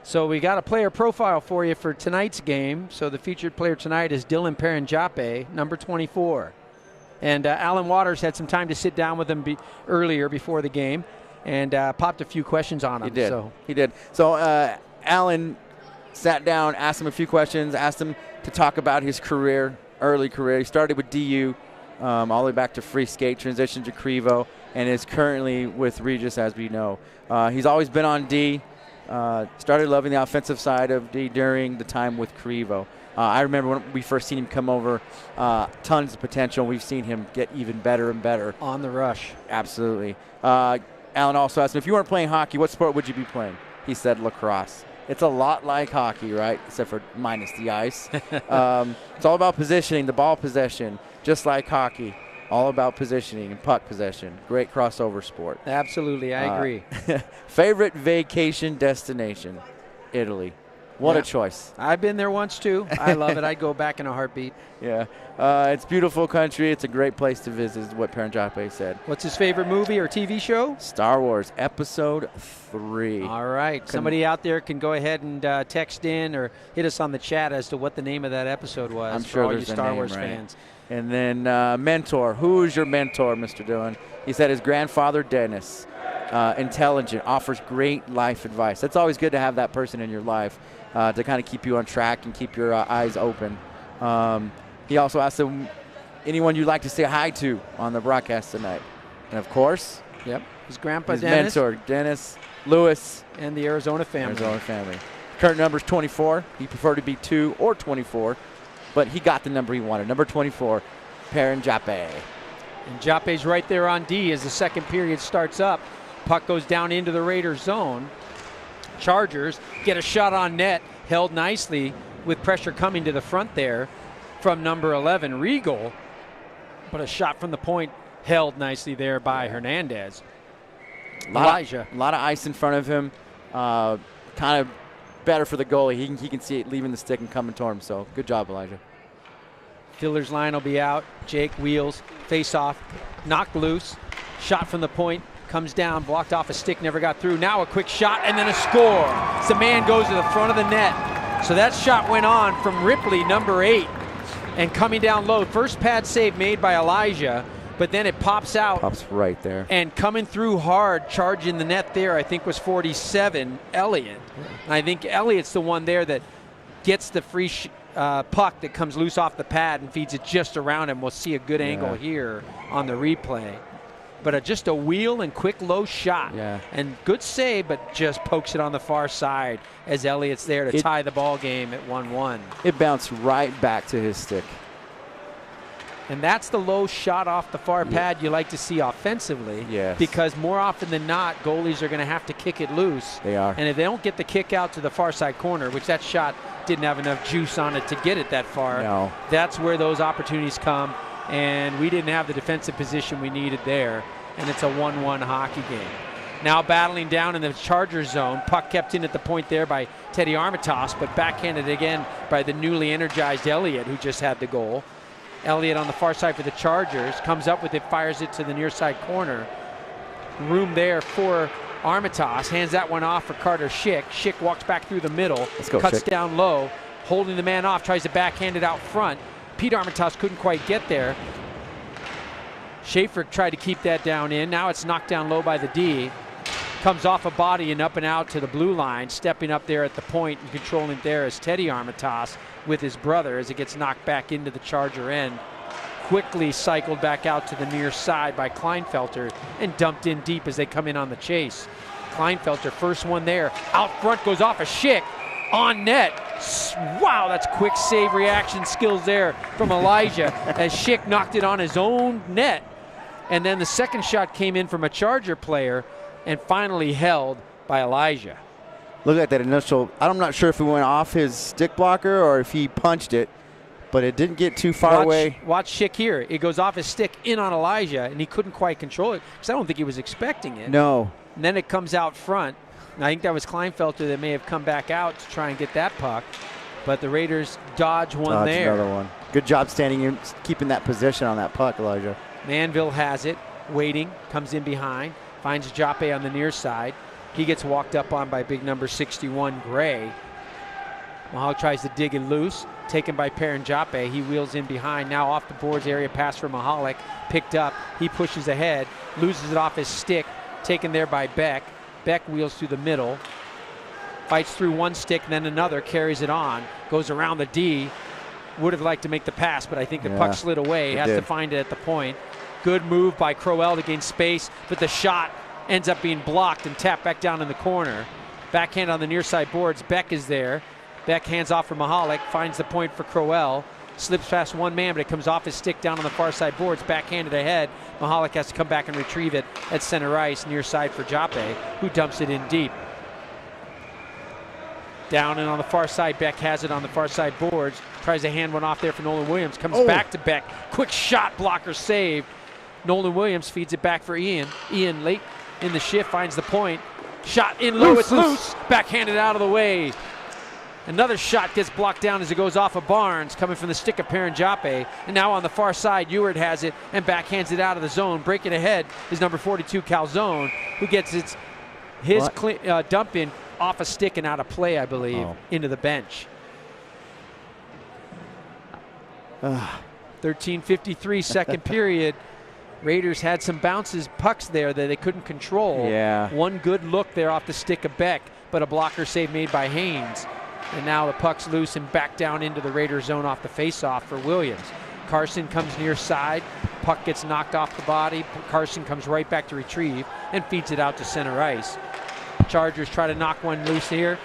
So we got a player profile for you for tonight's game. So the featured player tonight is Dylan Paranjape, number 24. And Alan Waters had some time to sit down with him earlier before the game and popped a few questions on him. He did. So Alan sat down, asked him a few questions, asked him to talk about his career, early career. He started with DU all the way back to free skate, transitioned to Crevo, and is currently with Regis, as we know. He's always been on D. Started loving the offensive side of D during the time with Crevo. I remember when we first seen him come over, tons of potential. We've seen him get even better and better. On the rush. Absolutely. Alan also asked him, if you weren't playing hockey, what sport would you be playing? He said lacrosse. It's a lot like hockey, right? Except for minus the ice. It's all about positioning, the ball possession, just like hockey. All about positioning and puck possession. Great crossover sport. Absolutely, I agree. Favorite vacation destination? Italy. What a choice. I've been there once too. I love it. I'd go back in a heartbeat. Yeah. It's a beautiful country. It's a great place to visit, is what Paranjape said. What's his favorite movie or TV show? Star Wars Episode 3. All right. Somebody out there can go ahead and text in or hit us on the chat as to what the name of that episode was. I'm sure for all there's you a Star name, Wars right? fans. And then mentor. Who is your mentor, Mr. Dillon? He said his grandfather, Dennis. Intelligent, offers great life advice. That's always good to have that person in your life to kind of keep you on track and keep your eyes open. He also asked him, anyone you'd like to say hi to on the broadcast tonight? And of course, his grandpa, his Dennis. mentor, Dennis, Lewis. And the Arizona family. Current number's 24. He preferred to be 2 or 24, but he got the number he wanted. Number 24, Paranjape. And Jape's right there on D as the second period starts up. Puck goes down into the Raiders zone. Chargers get a shot on net, held nicely with pressure coming to the front there from number 11, Regal. But a shot from the point held nicely there by Hernandez. Elijah. A lot of ice in front of him. Kind of better for the goalie. He can see it leaving the stick and coming toward him. So good job, Elijah. Filler's line will be out. Jake wheels, face off, knocked loose. Shot from the point. Comes down, blocked off a stick, never got through. Now a quick shot and then a score. So the man goes to the front of the net. So that shot went on from Ripley, number 8, and coming down low. First pad save made by Elijah, but then it pops out. Pops right there. And coming through hard, charging the net there, I think was 47, Elliott. And I think Elliott's the one there that gets the free puck that comes loose off the pad and feeds it just around him. We'll see a good angle here on the replay. But just a wheel and quick low shot. And good save, but just pokes it on the far side as Elliott's there to tie the ball game at 1-1. It bounced right back to his stick. And that's the low shot off the far pad you like to see offensively. Because more often than not, goalies are going to have to kick it loose. They are. And if they don't get the kick out to the far side corner, which that shot didn't have enough juice on it to get it that far, that's where those opportunities come. And we didn't have the defensive position we needed there. And it's a 1-1 hockey game. Now battling down in the Chargers zone. Puck kept in at the point there by Teddy Armitage, but backhanded again by the newly energized Elliott, who just had the goal. Elliott on the far side for the Chargers. Comes up with it, fires it to the near side corner. Room there for Armitage. Hands that one off for Carter Schick. Schick walks back through the middle. Cuts down low. Holding the man off. Tries to backhand it out front. Pete Armitage couldn't quite get there. Schaefer tried to keep that down in. Now it's knocked down low by the D. Comes off a body and up and out to the blue line. Stepping up there at the point and controlling it there is Teddy Armitage with his brother as it gets knocked back into the Charger end. Quickly cycled back out to the near side by Kleinfelter and dumped in deep as they come in on the chase. Kleinfelter, first one there. Out front goes off a Schick. On net. Wow, that's quick save reaction skills there from Elijah as Schick knocked it on his own net. And then the second shot came in from a Charger player and finally held by Elijah. Look at that initial. I'm not sure if it went off his stick blocker or if he punched it, but it didn't get too far away. Watch Schick here. It goes off his stick in on Elijah, and he couldn't quite control it because I don't think he was expecting it. No. And then it comes out front. And I think that was Kleinfelter that may have come back out to try and get that puck, but the Raiders dodge one there. Another one. Good job standing in, keeping that position on that puck, Elijah. Manville has it, waiting, comes in behind. Finds Joppe on the near side. He gets walked up on by big number 61, Gray. Mahalik tries to dig it loose. Taken by Perrin Joppe. He wheels in behind. Now off the boards area. Pass for Mahalik. Picked up. He pushes ahead. Loses it off his stick. Taken there by Beck. Beck wheels through the middle. Fights through one stick, then another. Carries it on. Goes around the D. Would have liked to make the pass, but I think the puck slid away. Has to find it at the point. Good move by Crowell to gain space, but the shot ends up being blocked and tapped back down in the corner. Backhand on the near side boards. Beck is there. Beck hands off for Mahalik, finds the point for Crowell. Slips past one man, but it comes off his stick down on the far side boards. Backhanded ahead. Mahalik has to come back and retrieve it at center ice, near side for Joppe, who dumps it in deep. Down and on the far side, Beck has it on the far side boards. Tries to hand one off there for Nolan Williams. Comes back to Beck. Quick shot, blocker saved. Nolan Williams feeds it back for Ian. Ian late in the shift finds the point. Shot in low, it's loose. Backhanded out of the way. Another shot gets blocked down as it goes off of Barnes, coming from the stick of Perrin Joppe. And now on the far side, Ewart has it and backhands it out of the zone. Breaking ahead is number 42, Calzone, who gets his dump in off a stick and out of play, I believe, into the bench. 13:53 second period. Raiders had some bounces, pucks there that they couldn't control. Yeah. One good look there off the stick of Beck, but a blocker save made by Haynes. And now the puck's loose and back down into the Raiders zone off the faceoff for Williams. Carson comes near side. Puck gets knocked off the body. Carson comes right back to retrieve and feeds it out to center ice. Chargers try to knock one loose here.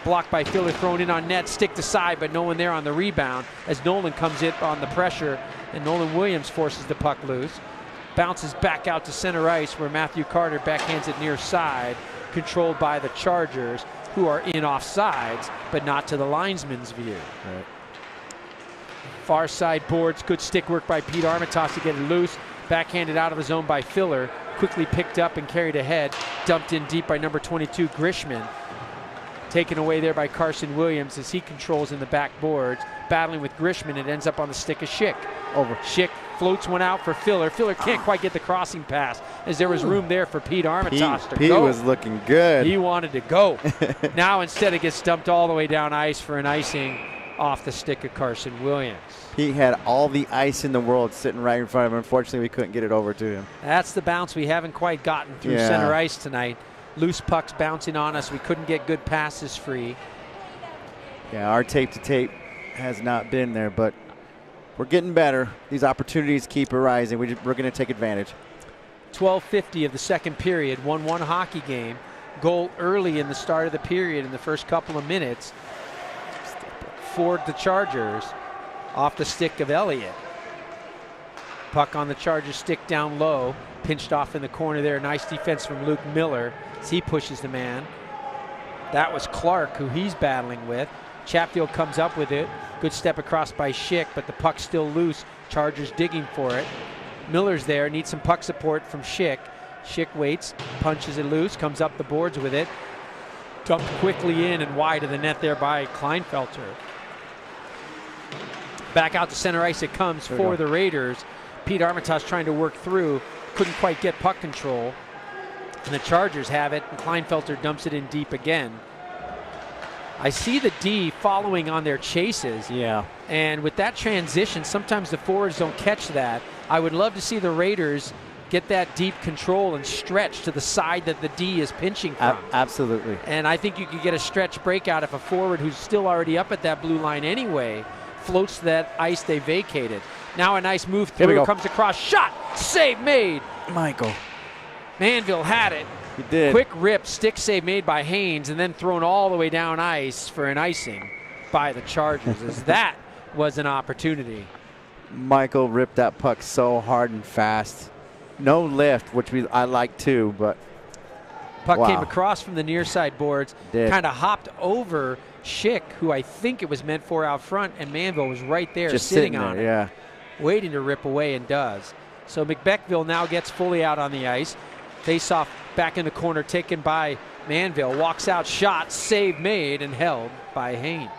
Blocked by Filler, thrown in on net, stick to side, but no one there on the rebound as Nolan comes in on the pressure, and Nolan Williams forces the puck loose. Bounces back out to center ice where Matthew Carter backhands it near side, controlled by the Chargers, who are in offsides, but not to the linesman's view. Right. Far side boards, good stick work by Pete Armitage to get it loose. Backhanded out of the zone by Filler, quickly picked up and carried ahead. Dumped in deep by number 22, Grishman. Taken away there by Carson Williams as he controls in the back boards. Battling with Grishman, it ends up on the stick of Schick. Over. Schick floats one out for Filler. Filler can't quite get the crossing pass as there was room there for Pete Armitage to go. Pete was looking good. He wanted to go. Now instead it gets dumped all the way down ice for an icing off the stick of Carson Williams. He had all the ice in the world sitting right in front of him. Unfortunately, we couldn't get it over to him. That's the bounce we haven't quite gotten through center ice tonight. Loose pucks bouncing on us. We couldn't get good passes free. Yeah, our tape to tape has not been there, but we're getting better. These opportunities keep arising. We're going to take advantage. 12:50 of the second period, 1-1 hockey game. Goal early in the start of the period in the first couple of minutes for the Chargers off the stick of Elliott. Puck on the Chargers stick down low. Pinched off in the corner there. Nice defense from Luke Miller as he pushes the man. That was Clark, who he's battling with. Chatfield comes up with it. Good step across by Schick, but the puck's still loose. Chargers digging for it. Miller's there, needs some puck support from Schick. Schick waits, punches it loose, comes up the boards with it. Dumped quickly in and wide of the net there by Kleinfelter. Back out to center ice it comes for the Raiders. Pete Armitage trying to work through. Couldn't quite get puck control. And the Chargers have it, and Kleinfelter dumps it in deep again. I see the D following on their chases. Yeah. And with that transition, sometimes the forwards don't catch that. I would love to see the Raiders get that deep control and stretch to the side that the D is pinching from. Absolutely. And I think you could get a stretch breakout if a forward who's still already up at that blue line anyway floats to that ice they vacated. Now a nice move through, comes across, shot, save made. Michael. Manville had it. He did. Quick rip, stick save made by Haynes, and then thrown all the way down ice for an icing by the Chargers, as that was an opportunity. Michael ripped that puck so hard and fast. No lift, which I like too, but puck came across from the near side boards, kind of hopped over Schick, who I think it was meant for out front, and Manville was right there just sitting on it, yeah, waiting to rip away, and does. So McBeckville now gets fully out on the ice. Face off back in the corner, taken by Manville. Walks out, shot, save made, and held by Haynes.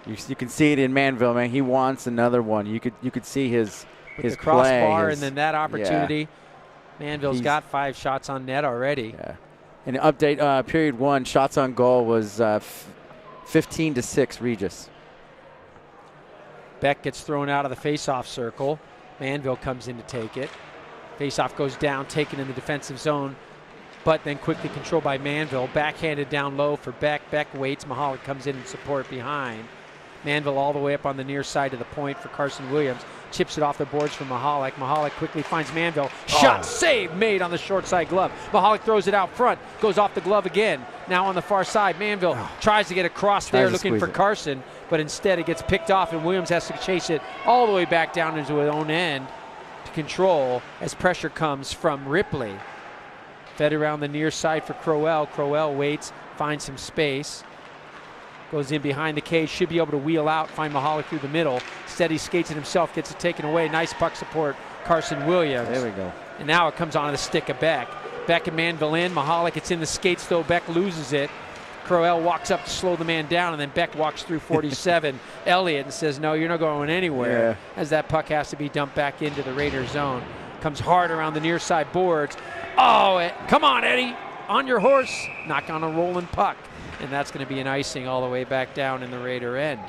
You can see it in Manville, man. He wants another one. You could see his crossbar, play, and then that opportunity. Yeah. Manville's got 5 shots on net already. Yeah. And update, period 1, shots on goal was 15-6 Regis. Beck gets thrown out of the face-off circle. Manville comes in to take it. Face-off goes down, taken in the defensive zone, but then quickly controlled by Manville. Backhanded down low for Beck. Beck waits. Mahalik comes in and support behind. Manville all the way up on the near side of the point for Carson Williams. Chips it off the boards for Mahalik. Mahalik quickly finds Manville. Shot, save made on the short side glove. Mahalik throws it out front. Goes off the glove again. Now on the far side, Manville tries to get across there looking for Carson, but instead it gets picked off and Williams has to chase it all the way back down into his own end to control as pressure comes from Ripley. Fed around the near side for Crowell. Crowell waits, finds some space. Goes in behind the cage, should be able to wheel out, find Mahalik through the middle. Steady skates it himself, gets it taken away. Nice puck support, Carson Williams. There we go. And now it comes onto the stick of Beck. Beck and Manville in. Mahalik, it's in the skates though. Beck loses it. Crowell walks up to slow the man down, and then Beck walks through 47. Elliott and says, no, you're not going anywhere. Yeah. As that puck has to be dumped back into the Raiders zone. Comes hard around the near side boards. Oh, come on, Eddie. On your horse. Knock on a rolling puck. And that's going to be an icing all the way back down in the Raider end.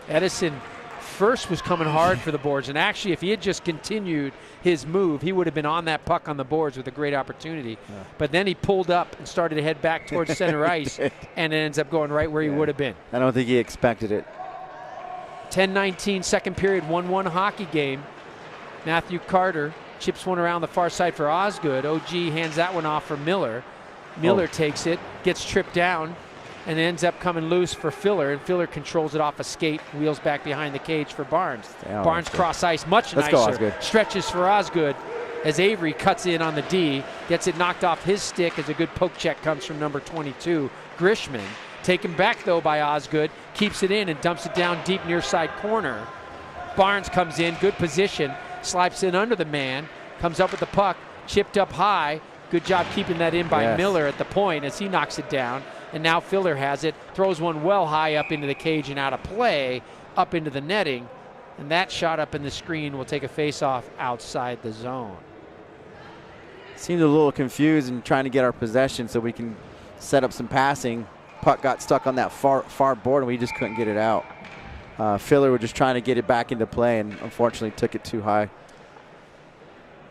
Edison first was coming hard for the boards, and actually if he had just continued his move, he would have been on that puck on the boards with a great opportunity. Yeah. But then he pulled up and started to head back towards center ice, and it ends up going right where he would have been. I don't think he expected it. 10-19 second period, 1-1 hockey game. Matthew Carter chips one around the far side for Osgood. OG hands that one off for Miller. Miller takes it, gets tripped down, and ends up coming loose for Filler, and Filler controls it off a skate, wheels back behind the cage for Barnes. Barnes cross ice, much nicer. Stretches for Osgood as Avery cuts in on the D, gets it knocked off his stick as a good poke check comes from number 22, Grishman. Taken back though by Osgood, keeps it in and dumps it down deep near side corner. Barnes comes in, good position, slides in under the man, comes up with the puck, chipped up high. Good job keeping that in by Miller at the point as he knocks it down. And now Filler has it, throws one well high up into the cage and out of play, up into the netting. And that shot up in the screen will take a face-off outside the zone. Seemed a little confused and trying to get our possession so we can set up some passing. Puck got stuck on that far board and we just couldn't get it out. Filler was just trying to get it back into play and unfortunately took it too high.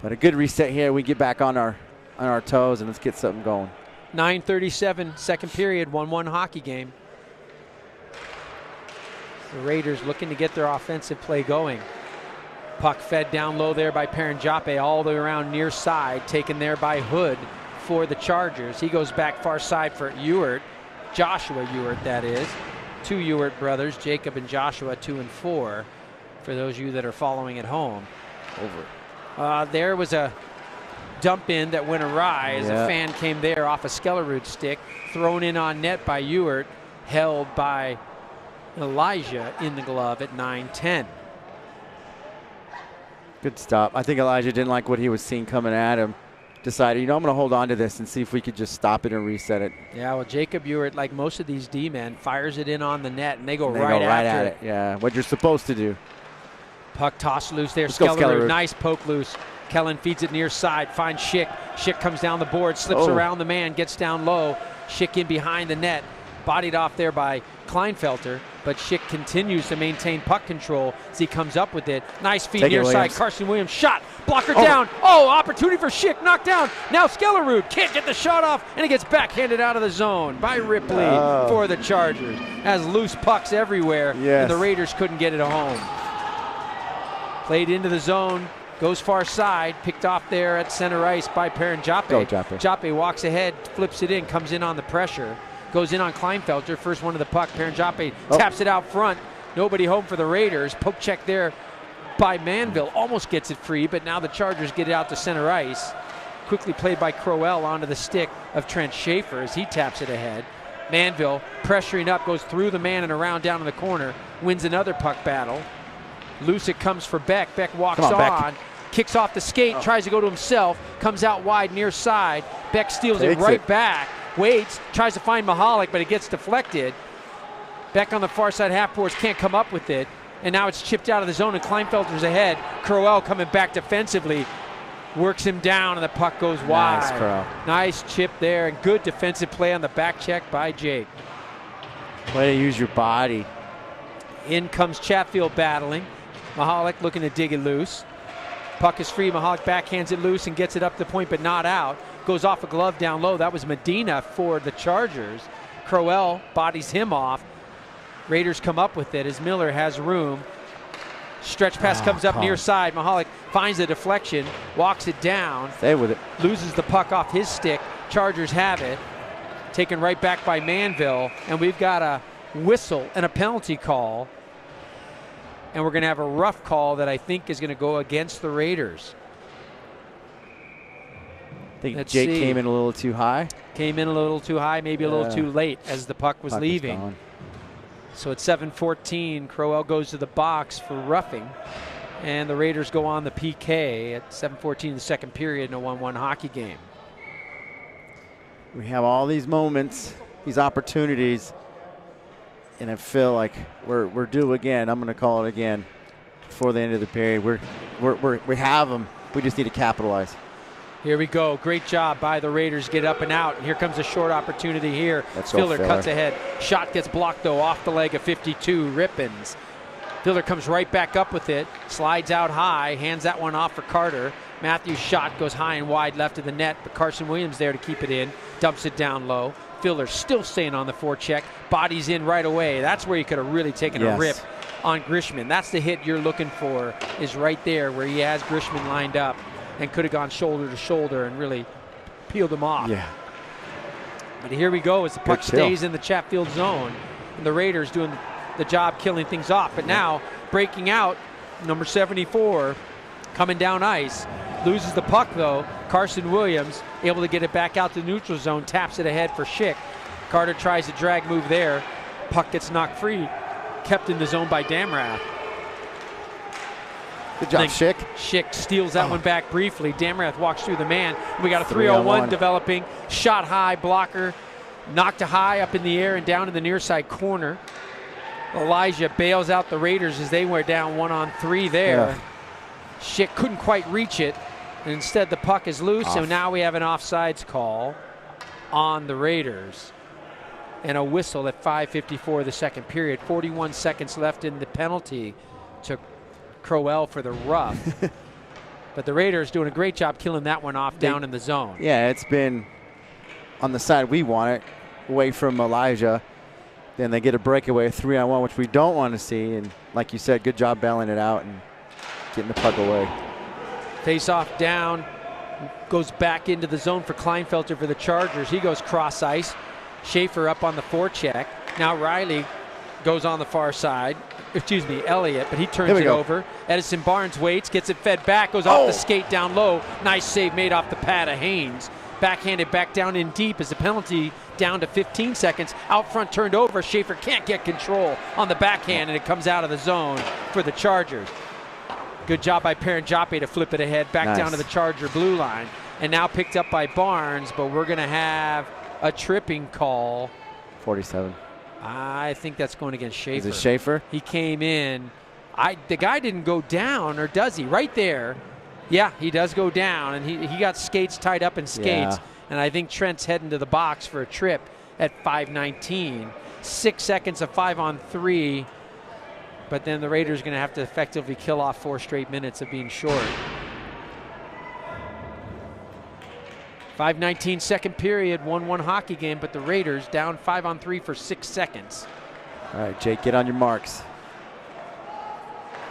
But a good reset here. We get back on our toes and let's get something going. 9:37 second period, 1-1 hockey game. The Raiders looking to get their offensive play going. Puck fed down low there by Paranjape all the way around near side, taken there by Hood for the Chargers. He goes back far side for Ewert, Joshua Ewert that is. 2 Ewert brothers, Jacob and Joshua, 2 and 4, for those of you that are following at home. Over. There was a dump in that went awry as a fan came there off a Skellerud stick, thrown in on net by Ewert, held by Elijah in the glove at 9-10. Good stop. I think Elijah didn't like what he was seeing coming at him. Decided, I'm going to hold on to this and see if we could just stop it and reset it. Yeah, well, Jacob Ewert, like most of these D-men, fires it in on the net and they go right at it. Yeah, what you're supposed to do. Puck tossed loose there. Skellerud, nice poke loose. Kellen feeds it near side, finds Schick. Schick comes down the board, slips around the man, gets down low. Schick in behind the net, bodied off there by Kleinfelter. but Schick continues to maintain puck control as he comes up with it. Nice feed near side. Carson Williams shot. Blocker down. Oh, opportunity for Schick. Knocked down. Now Skellerud can't get the shot off, and it gets backhanded out of the zone by Ripley for the Chargers. Has loose pucks everywhere, and the Raiders couldn't get it home. Played into the zone. Goes far side, picked off there at center ice by Perrin Jape. Go, Jape. Jape walks ahead, flips it in, comes in on the pressure. Goes in on Kleinfelter, first one of the puck. Perrin Jape taps it out front. Nobody home for the Raiders. Poke check there by Manville. Almost gets it free, but now the Chargers get it out to center ice. Quickly played by Crowell onto the stick of Trent Schaefer as he taps it ahead. Manville pressuring up, goes through the man and around down in the corner. Wins another puck battle. Loose it comes for Beck. Beck walks on, kicks off the skate, tries to go to himself, comes out wide near side. Beck steals it right back, waits, tries to find Mahalik, but it gets deflected. Beck on the far side half boards can't come up with it, and now it's chipped out of the zone and Kleinfelter's ahead. Crowell coming back defensively, works him down and the puck goes wide. Nice, Crowell. Nice chip there and good defensive play on the back check by Jake. Way to use your body. In comes Chatfield battling. Mahalik looking to dig it loose. Puck is free. Mahalik backhands it loose and gets it up the point, but not out. Goes off a glove down low. That was Medina for the Chargers. Crowell bodies him off. Raiders come up with it as Miller has room. Stretch pass comes up near side. Mahalik finds the deflection, walks it down. Stay with it. Loses the puck off his stick. Chargers have it. Taken right back by Manville. And we've got a whistle and a penalty call. And we're going to have a rough call that I think is going to go against the Raiders. I think Jake came in a little too high. Came in a little too high, maybe a little too late as the puck was leaving. So at 7:14, Crowell goes to the box for roughing. And the Raiders go on the PK at 7:14 in the second period in a 1-1 hockey game. We have all these moments, these opportunities. And I feel like we're due again. I'm going to call it again before the end of the period. We have them. We just need to capitalize. Here we go. Great job by the Raiders. Get up and out. And here comes a short opportunity here. Filler cuts ahead. Shot gets blocked, though, off the leg of 52. Rippins. Filler comes right back up with it. Slides out high. Hands that one off for Carter. Matthews' shot goes high and wide left of the net, but Carson Williams there to keep it in. Dumps it down low. Filler still staying on the forecheck. Bodies in right away. That's where you could have really taken a rip on Grishman. That's the hit you're looking for, is right there where he has Grishman lined up and could have gone shoulder to shoulder and really peeled him off. Yeah. But here we go as the puck stays in the Chatfield zone. And the Raiders doing the job killing things off. But now breaking out, number 74 coming down ice. Loses the puck, though. Carson Williams able to get it back out to the neutral zone. Taps it ahead for Schick. Carter tries a drag move there. Puck gets knocked free. Kept in the zone by Damrath. Good job, Schick. Schick steals that one back briefly. Damrath walks through the man. We got a 3-on-1 developing. Shot high, blocker. Knocked a high up in the air and down in the near side corner. Elijah bails out the Raiders as they were down 1-on-3 there. Yeah. Schick couldn't quite reach it. And instead, the puck is loose, so now we have an offsides call on the Raiders. And a whistle at 5:54 of the second period. 41 seconds left in the penalty to Crowell for the rough. But the Raiders doing a great job killing that one off down in the zone. Yeah, it's been on the side we want it, away from Elijah. Then they get a breakaway, 3-on-1, which we don't want to see. And like you said, good job bailing it out and getting the puck away. Face off down, goes back into the zone for Kleinfelter for the Chargers. He goes cross ice. Schaefer up on the forecheck. Now Riley goes on the far side. Excuse me, Elliott, but he turns it over. Edison Barnes waits, gets it fed back, goes off the skate down low. Nice save made off the pad of Haynes. Backhanded back down in deep as the penalty down to 15 seconds. Out front turned over. Schaefer can't get control on the backhand, and it comes out of the zone for the Chargers. Good job by Perrin Jape to flip it ahead back down to the Charger blue line. And now picked up by Barnes, but we're going to have a tripping call. 47. I think that's going against Schaefer. Is it Schaefer? He came in. The guy didn't go down, or does he? Right there. Yeah, he does go down, and he got skates tied up in skates. Yeah. And I think Trent's heading to the box for a trip at 5:19. 6 seconds of 5-on-3, but then the Raiders are going to have to effectively kill off 4 straight minutes of being short. 5:19 second period, 1-1 hockey game, but the Raiders down 5-on-3 for 6 seconds. All right, Jake, get on your marks.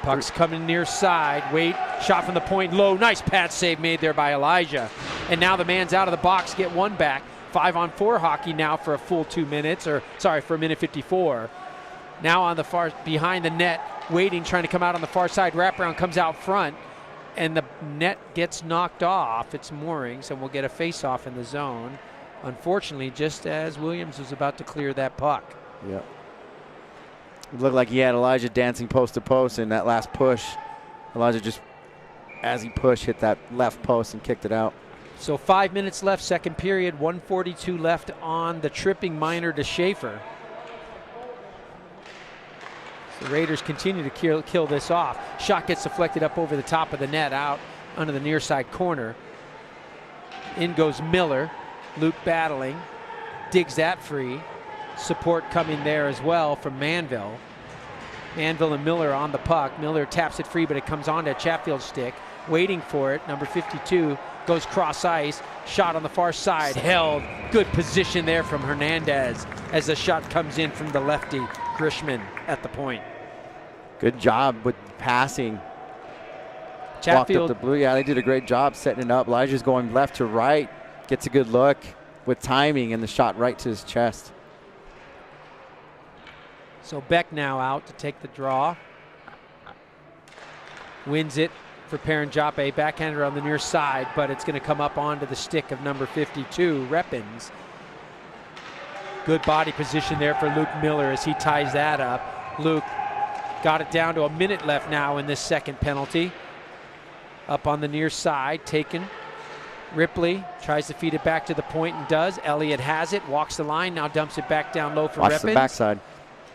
Puck's coming near side. Wait, shot from the point low. Nice pad save made there by Elijah. And now the man's out of the box, get one back. 5-on-4 hockey now for a full 2 minutes, or sorry, for a minute 54. Now on the far, behind the net, waiting, trying to come out on the far side. Wraparound comes out front, and the net gets knocked off its moorings, and we'll get a face-off in the zone. Unfortunately, just as Williams was about to clear that puck. Yeah. It looked like he had Elijah dancing post to post in that last push. Elijah just, as he pushed, hit that left post and kicked it out. So 5 minutes left, second period, 1:42 left on the tripping minor to Schaefer. The Raiders continue to kill this off. Shot gets deflected up over the top of the net, out under the near side corner. In goes Miller. Luke battling, digs that free. Support coming there as well from Manville. Manville and Miller on the puck. Miller taps it free, but it comes onto Chatfield's stick. Waiting for it, number 52 goes cross ice. Shot on the far side, held. Good position there from Hernandez as the shot comes in from the lefty, Grishman, at the point. Good job with passing. Chatfield. Walked up the blue. Yeah, they did a great job setting it up. Elijah's going left to right. Gets a good look with timing and the shot right to his chest. So Beck now out to take the draw. Wins it for Paranjape. Backhander on the near side, but it's going to come up onto the stick of number 52, Reppins. Good body position there for Luke Miller as he ties that up. Luke got it down to a minute left now in this second penalty. Up on the near side, taken. Ripley tries to feed it back to the point and does. Elliott has it, walks the line, now dumps it back down low for Watch Reppins. the backside.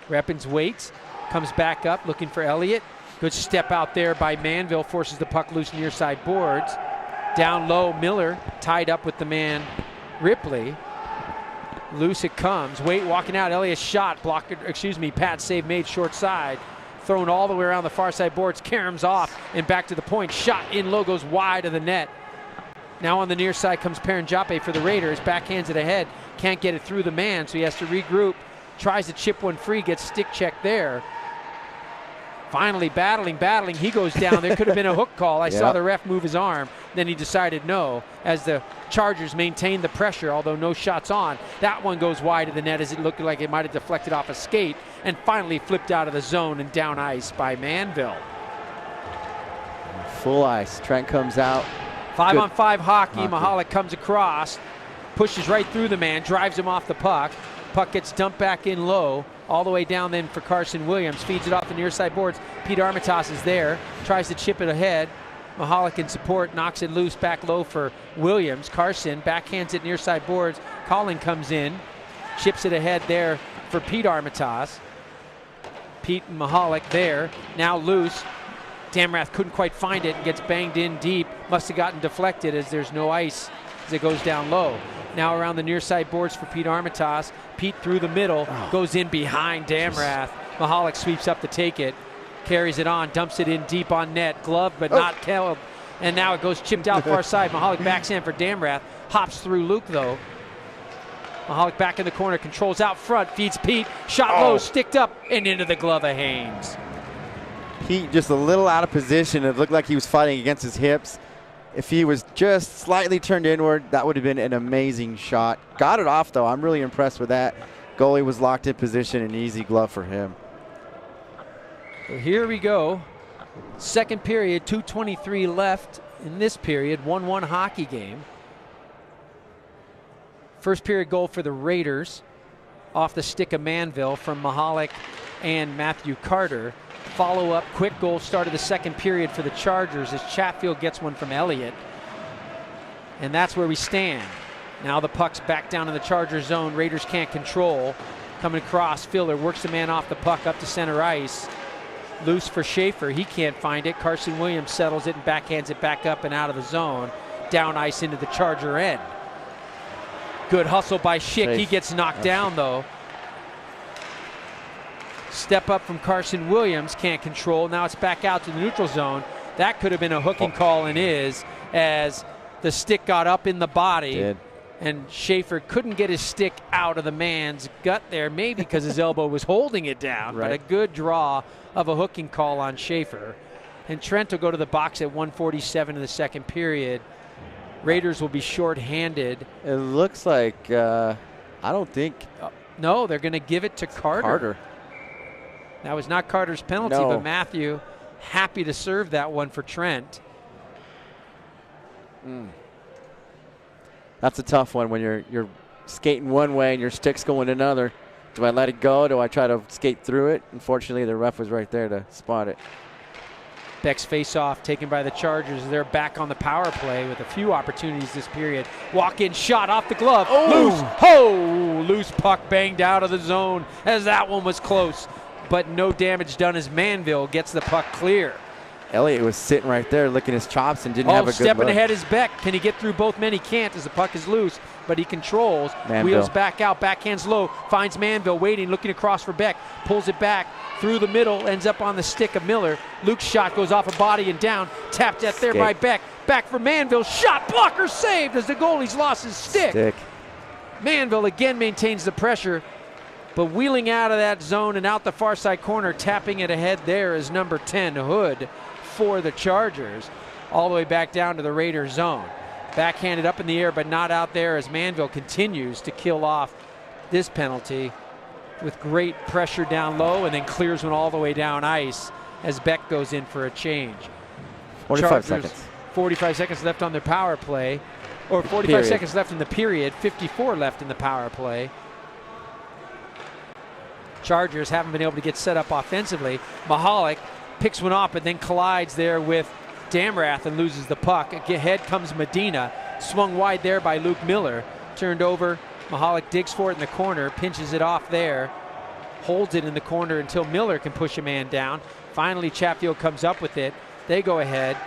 Reppins waits, comes back up looking for Elliott. Good step out there by Manville, forces the puck loose near side boards. Down low, Miller tied up with the man Ripley. Loose it comes. Wait, walking out. Elliott's shot, pad save made short side. Thrown all the way around the far side boards. Karam's off and back to the point. Shot in low, goes wide of the net. Now on the near side comes Paranjape for the Raiders. Backhands it ahead. Can't get it through the man, so he has to regroup. Tries to chip one free, gets stick checked there. Finally battling. He goes down. There could have been a hook call. I saw the ref move his arm. Then he decided no, as the Chargers maintain the pressure, although no shots on. That one goes wide of the net as it looked like it might have deflected off a skate and finally flipped out of the zone and down ice by Manville. Full ice. Trent comes out. 5-on-5 hockey. Mahalik comes across, pushes right through the man, drives him off the puck. Puck gets dumped back in low, all the way down then for Carson Williams. Feeds it off the near side boards. Pete Armitage is there, tries to chip it ahead. Mahalik in support, knocks it loose back low for Williams. Carson backhands it near side boards. Collin comes in, chips it ahead there for Pete Armitage. Pete and Mahalik there, now loose. Damrath couldn't quite find it and gets banged in deep. Must have gotten deflected as there's no ice as it goes down low. Now around the near side boards for Pete Armitage. Pete through the middle, goes in behind Damrath. Mahalik sweeps up to take it, carries it on, dumps it in deep on net, gloved but not killed. And now it goes chipped out far side. Mahalik backs in for Damrath, hops through Luke though. Mahalik back in the corner, controls out front, feeds Pete, shot low, sticked up and into the glove of Haynes. Pete just a little out of position. It looked like he was fighting against his hips. If he was just slightly turned inward, that would have been an amazing shot. Got it off, though. I'm really impressed with that. Goalie was locked in position, an easy glove for him. So here we go. Second period, 2:23 left in this period, 1-1 hockey game. First period goal for the Raiders off the stick of Manville from Mahalik and Matthew Carter. Follow-up quick goal start of the second period for the Chargers as Chatfield gets one from Elliott. And that's where we stand. Now the puck's back down in the Charger zone. Raiders can't control. Coming across, Filler works the man off the puck up to center ice. Loose for Schaefer. He can't find it. Carson Williams settles it and backhands it back up and out of the zone. Down ice into the Charger end. Good hustle by Schick. He gets knocked down, though. Step up from Carson Williams, can't control. Now it's back out to the neutral zone. That could have been a hooking call and is, as the stick got up in the body. And Schaefer couldn't get his stick out of the man's gut there, maybe because his elbow was holding it down. But a good draw of a hooking call on Schaefer. And Trent will go to the box at 1:47 in the second period. Raiders will be short-handed. It looks like, I don't think. No, they're going to give it to Carter. That was not Carter's penalty, but Matthew happy to serve that one for Trent. That's a tough one when you're skating one way and your stick's going another. Do I let it go? Do I try to skate through it? Unfortunately, the ref was right there to spot it. Beck's face-off taken by the Chargers. They're back on the power play with a few opportunities this period. Walk-in shot off the glove. Loose. Loose puck banged out of the zone as that one was close. But no damage done as Manville gets the puck clear. Elliott was sitting right there licking his chops and didn't have a good stepping look. ahead is Beck. Can he get through both men? He can't as the puck is loose, but he controls. Manville. Wheels back out, backhands low, finds Manville waiting, looking across for Beck. Pulls it back through the middle, ends up on the stick of Miller. Luke's shot goes off a body and down. Tapped at there by Beck. Back for Manville. Shot, blocker saved as the goalie's lost his stick. Manville again maintains the pressure, but wheeling out of that zone and out the far side corner, tapping it ahead there is number 10, Hood, for the Chargers, all the way back down to the Raiders zone. Backhanded up in the air, but not out there as Manville continues to kill off this penalty with great pressure down low and then clears one all the way down ice as Beck goes in for a change. 45 seconds. 45 seconds left on their power play, or 45 seconds left in the period, 54 left in the power play. Chargers haven't been able to get set up offensively. Mahalik picks one up and then collides there with Damrath and loses the puck. Ahead comes Medina, swung wide there by Luke Miller. Turned over, Mahalik digs for it in the corner, pinches it off there, holds it in the corner until Miller can push a man down. Finally, Chatfield comes up with it. They go ahead,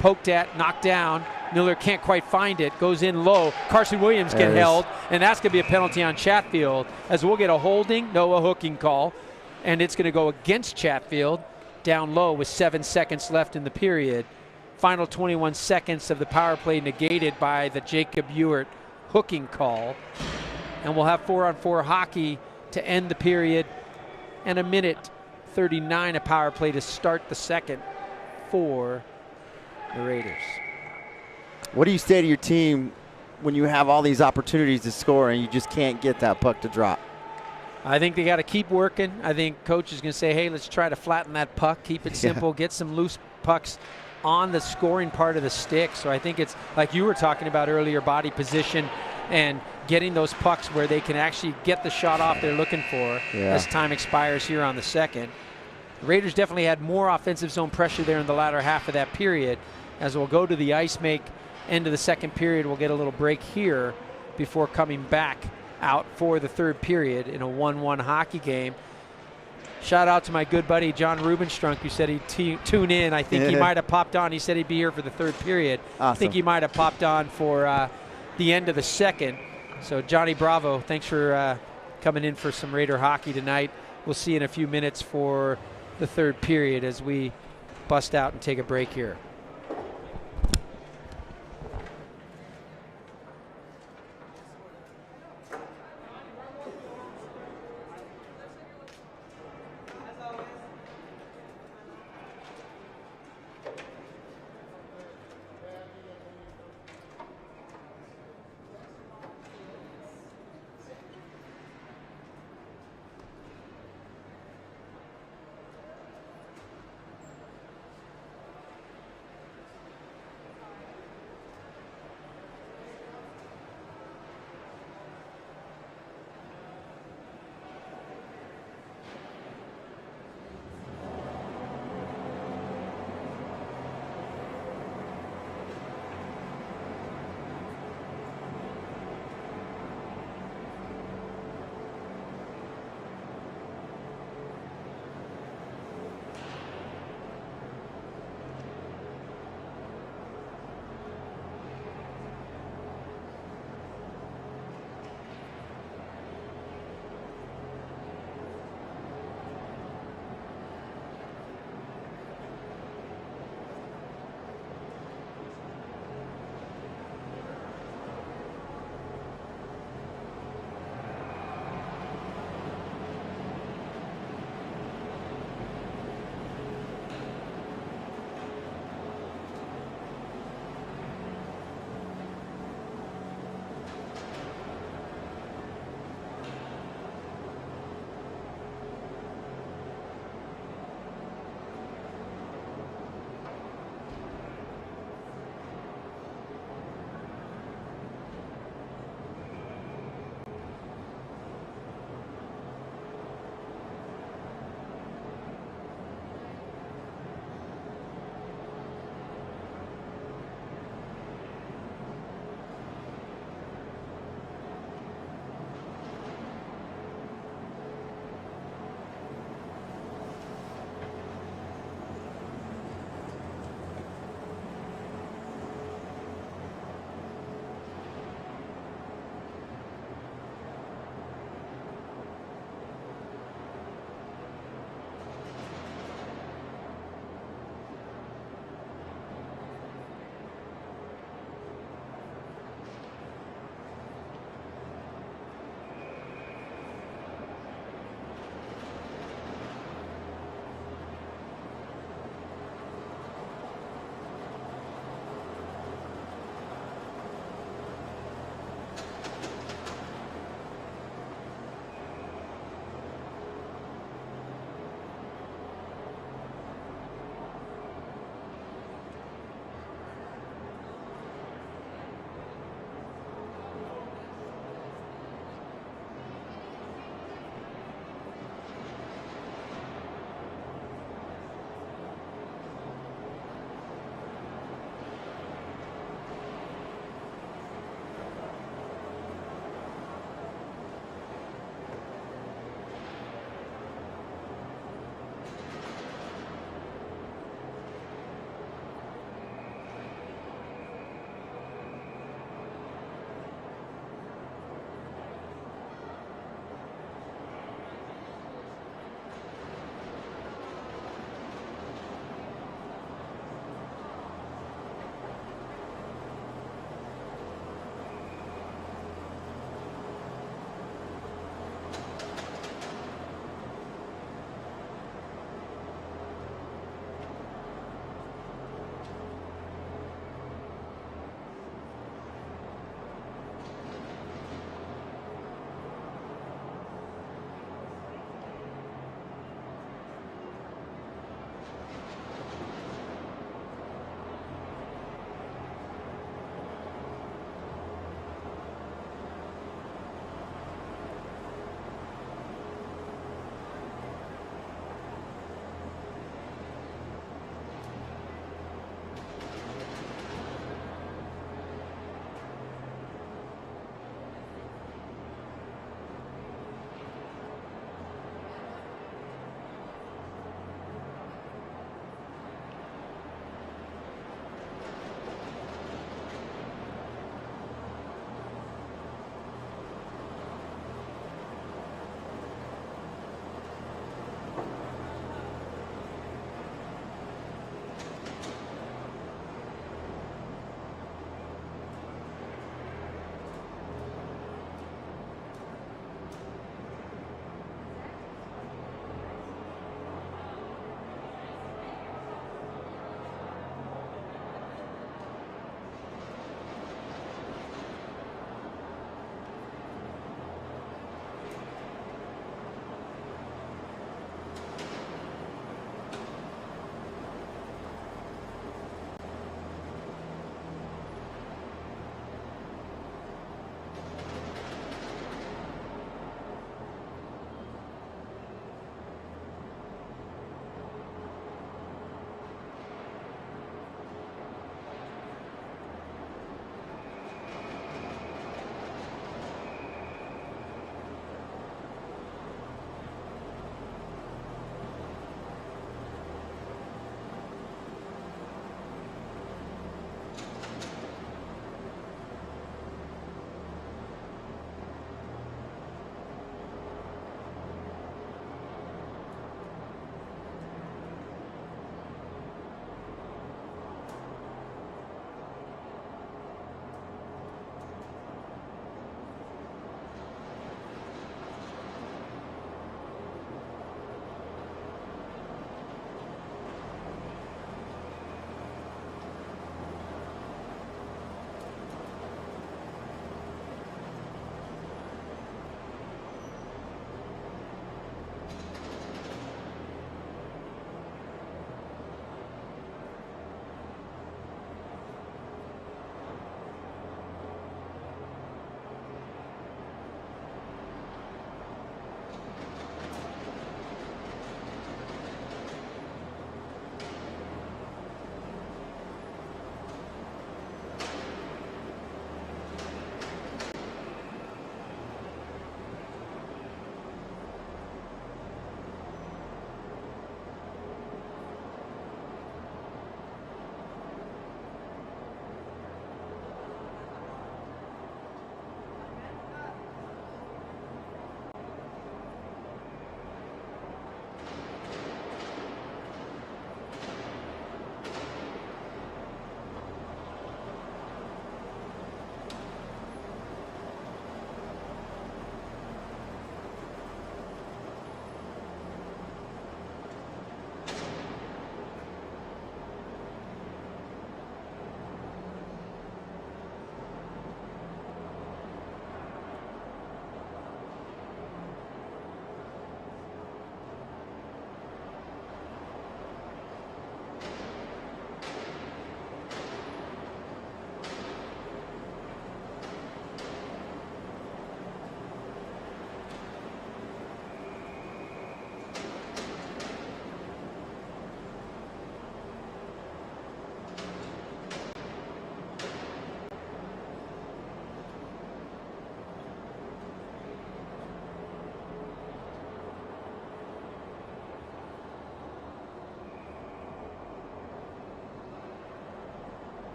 poked at, knocked down. Miller can't quite find it, goes in low. Carson Williams get held, and that's going to be a penalty on Chatfield, as we'll get a holding, a hooking call, and it's going to go against Chatfield down low with 7 seconds left in the period. Final 21 seconds of the power play negated by the Jacob Ewart hooking call, and we'll have 4-on-4 hockey to end the period, and 1:39 of power play to start the second for the Raiders. What do you say to your team when you have all these opportunities to score and you just can't get that puck to drop? I think they got to keep working. I think coach is going to say, hey, let's try to flatten that puck, keep it simple, get some loose pucks on the scoring part of the stick. So I think it's like you were talking about earlier, body position and getting those pucks where they can actually get the shot off they're looking for as time expires here on the second. The Raiders definitely had more offensive zone pressure there in the latter half of that period. As we'll go to the ice make end of the second period, we'll get a little break here before coming back out for the third period in a 1-1 hockey game. Shout out to my good buddy John Rubenstrunk, who said he'd tune in. I think he might have popped on. He said he'd be here for the third period. Awesome. I think he might have popped on for the end of the second. So Johnny Bravo, thanks for coming in for some Raider hockey tonight. We'll see you in a few minutes for the third period as we bust out and take a break here.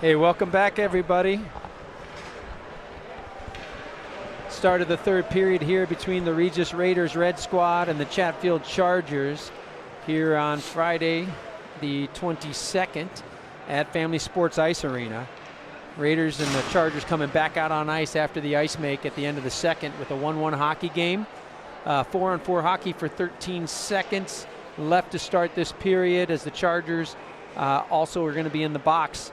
Hey, welcome back, everybody. Start of the third period here between the Regis Raiders Red Squad and the Chatfield Chargers here on Friday, the 22nd at Family Sports Ice Arena. Raiders and the Chargers coming back out on ice after the ice make at the end of the second with a 1-1 hockey game. 4-on-4 hockey for 13 seconds left to start this period, as the Chargers also are going to be in the box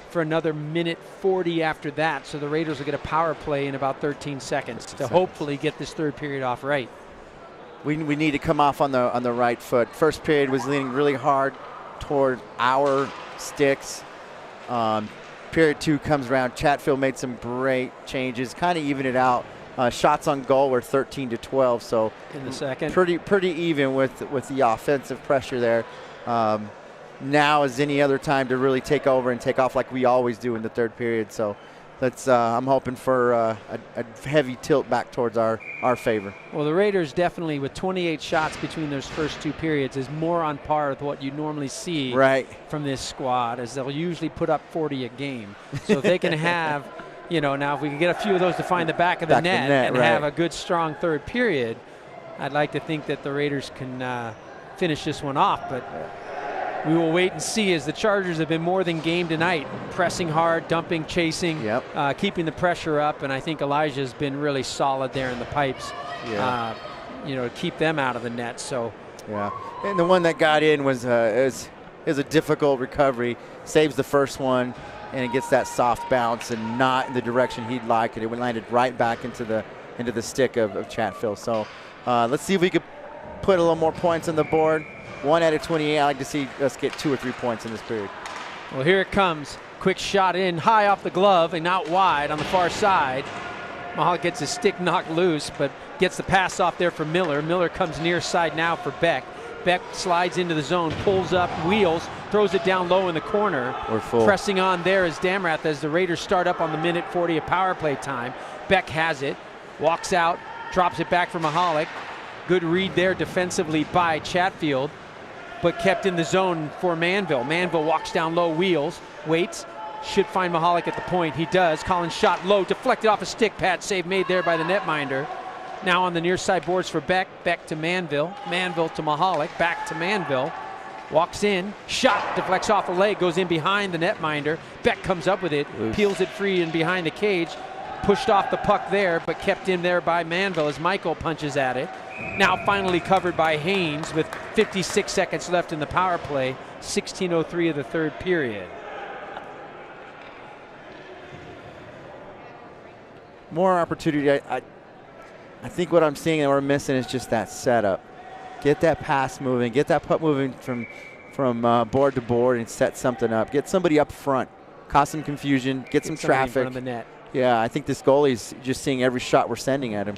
for another minute 40 after that. So the Raiders will get a power play in about 13 seconds to hopefully get this third period off right. We need to come off on the right foot. First period was leaning really hard toward our sticks. Period 2 comes around. Chatfield made some great changes, kind of even it out. Shots on goal were 13-12, so in the second, pretty even with the offensive pressure there. Now is any other time to really take over and take off like we always do in the third period. So let's. I'm hoping for a heavy tilt back towards our favor. Well, the Raiders definitely, with 28 shots between those first 2 periods, is more on par with what you normally see from this squad, as they'll usually put up 40 a game. So if they can have, now if we can get a few of those to find the back of the net and have a good, strong third period, I'd like to think that the Raiders can finish this one off. But we will wait and see, as the Chargers have been more than game tonight, pressing hard, dumping, chasing, keeping the pressure up, and I think Elijah's been really solid there in the pipes, to keep them out of the net. So, and the one that got in was is a difficult recovery, saves the first one, and it gets that soft bounce and not in the direction he'd like it. It landed right back into the stick of Chatfield. So let's see if we could put a little more points on the board. 1 out of 28. I like to see us get 2 or 3 points in this period. Well, here it comes. Quick shot in, high off the glove and out wide on the far side. Mahalik gets his stick knocked loose, but gets the pass off there for Miller. Miller comes near side now for Beck. Beck slides into the zone, pulls up, wheels, throws it down low in the corner. We're full. Pressing on there is Damrath as the Raiders start up on the minute 40 of power play time. Beck has it, walks out, drops it back for Mahalik. Good read there defensively by Chatfield, but kept in the zone for Manville. Manville walks down low, wheels, waits, should find Mahalik at the point. He does. Collins shot low, deflected off a stick pad, save made there by the netminder. Now on the near side boards for Beck. Beck to Manville. Manville to Mahalik. Back to Manville. Walks in, shot, deflects off a leg, goes in behind the netminder. Beck comes up with it, peels it free and behind the cage. Pushed off the puck there, but kept in there by Manville as Michael punches at it. Now finally covered by Haynes with 56 seconds left in the power play, 16:03 of the third period. More opportunity. I think what I'm seeing and we're missing is just that setup. Get that pass moving, get that puck moving from board to board and set something up. Get somebody up front, cause some confusion, get some traffic. In front of the net. Yeah, I think this goalie's just seeing every shot we're sending at him.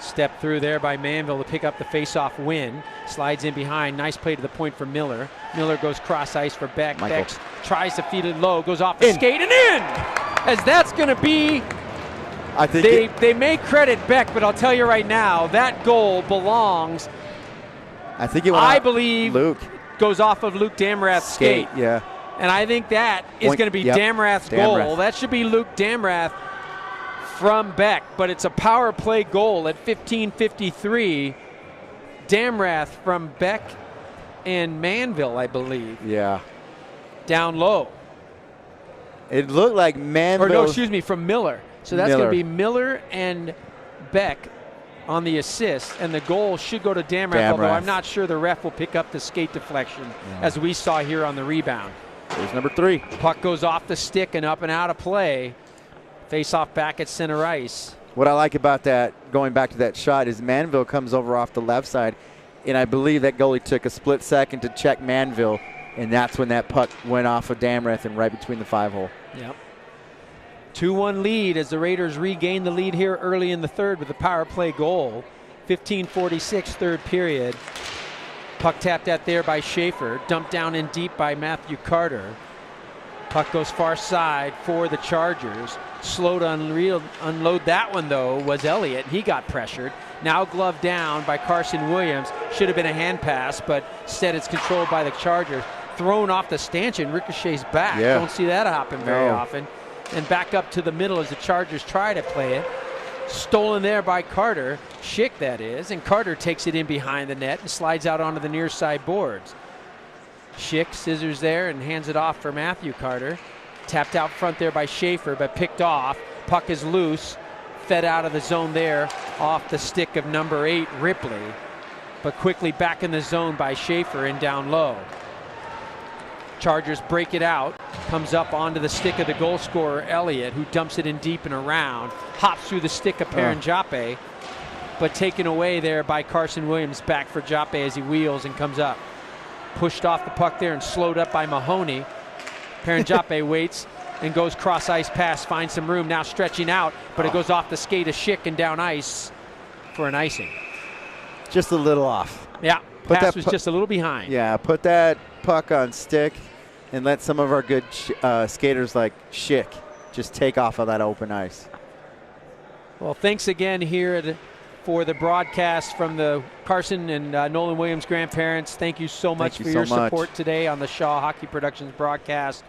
Step through there by Manville to pick up the face-off win. Slides in behind. Nice play to the point for Miller. Miller goes cross ice for Beck. Beck tries to feed it low, goes off the skate and in! As that's going to be, I think they may credit Beck, but I'll tell you right now, that goal belongs, I believe, Luke. Goes off of Luke Damrath's skate. Yeah. And I think that is going to be Damrath's goal. That should be Luke Damrath from Beck, but it's a power play goal at 15:53. Damrath from Beck and Manville, I believe. Yeah. Down low. It looked like Manville. Or no, excuse me, from Miller. So that's going to be Miller and Beck on the assist, and the goal should go to Damrath, although I'm not sure the ref will pick up the skate deflection as we saw here on the rebound. There's number 3. Puck goes off the stick and up and out of play. Face off back at center ice. What I like about that, going back to that shot, is Manville comes over off the left side, and I believe that goalie took a split second to check Manville, and that's when that puck went off of Damrath and right between the 5-hole. Yep. 2-1 lead as the Raiders regain the lead here early in the third with a power play goal. 15:46 third period. Puck tapped at there by Schaefer. Dumped down in deep by Matthew Carter. Puck goes far side for the Chargers. Slow to unload that one, though, was Elliott. He got pressured. Now gloved down by Carson Williams. Should have been a hand pass, but instead it's controlled by the Chargers. thrown off the stanchion, ricochets back. Yeah. Don't see that happen very often. And back up to the middle as the Chargers try to play it. Stolen there by Carter, Schick that is, and Carter takes it in behind the net and slides out onto the near side boards. Schick scissors there and hands it off for Matthew Carter. Tapped out front there by Schaefer, but picked off. Puck is loose, fed out of the zone there off the stick of number 8, Ripley, but quickly back in the zone by Schaefer and down low. Chargers break it out, comes up onto the stick of the goal scorer, Elliott, who dumps it in deep and around, hops through the stick of Perrin Jappe, but taken away there by Carson Williams, back for Jappe as he wheels and comes up. Pushed off the puck there and slowed up by Mahoney. Perrin Jappe waits and goes cross ice pass, finds some room, now stretching out, but it goes off the skate of Schick and down ice for an icing. Just a little off. Yeah, pass was just a little behind. Yeah, put that puck on stick and let some of our good skaters like Schick just take off of that open ice. Well, thanks again here for the broadcast from the Carson and Nolan Williams grandparents. Thank you so much for your support today on the Shaw Hockey Productions broadcast.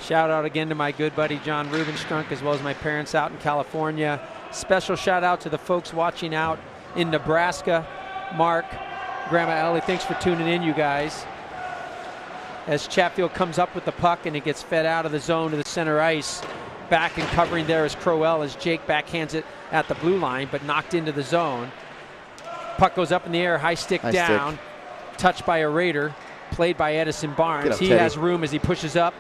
Shout out again to my good buddy John Rubenstrunk, as well as my parents out in California. Special shout out to the folks watching out in Nebraska. Mark, Grandma Ellie, thanks for tuning in, you guys. As Chatfield comes up with the puck and it gets fed out of the zone to the center ice. Back and covering there is Crowell as Jake backhands it at the blue line, but knocked into the zone. Puck goes up in the air, high stick down. Touched by a Raider, played by Edison Barnes. He has room as he pushes up.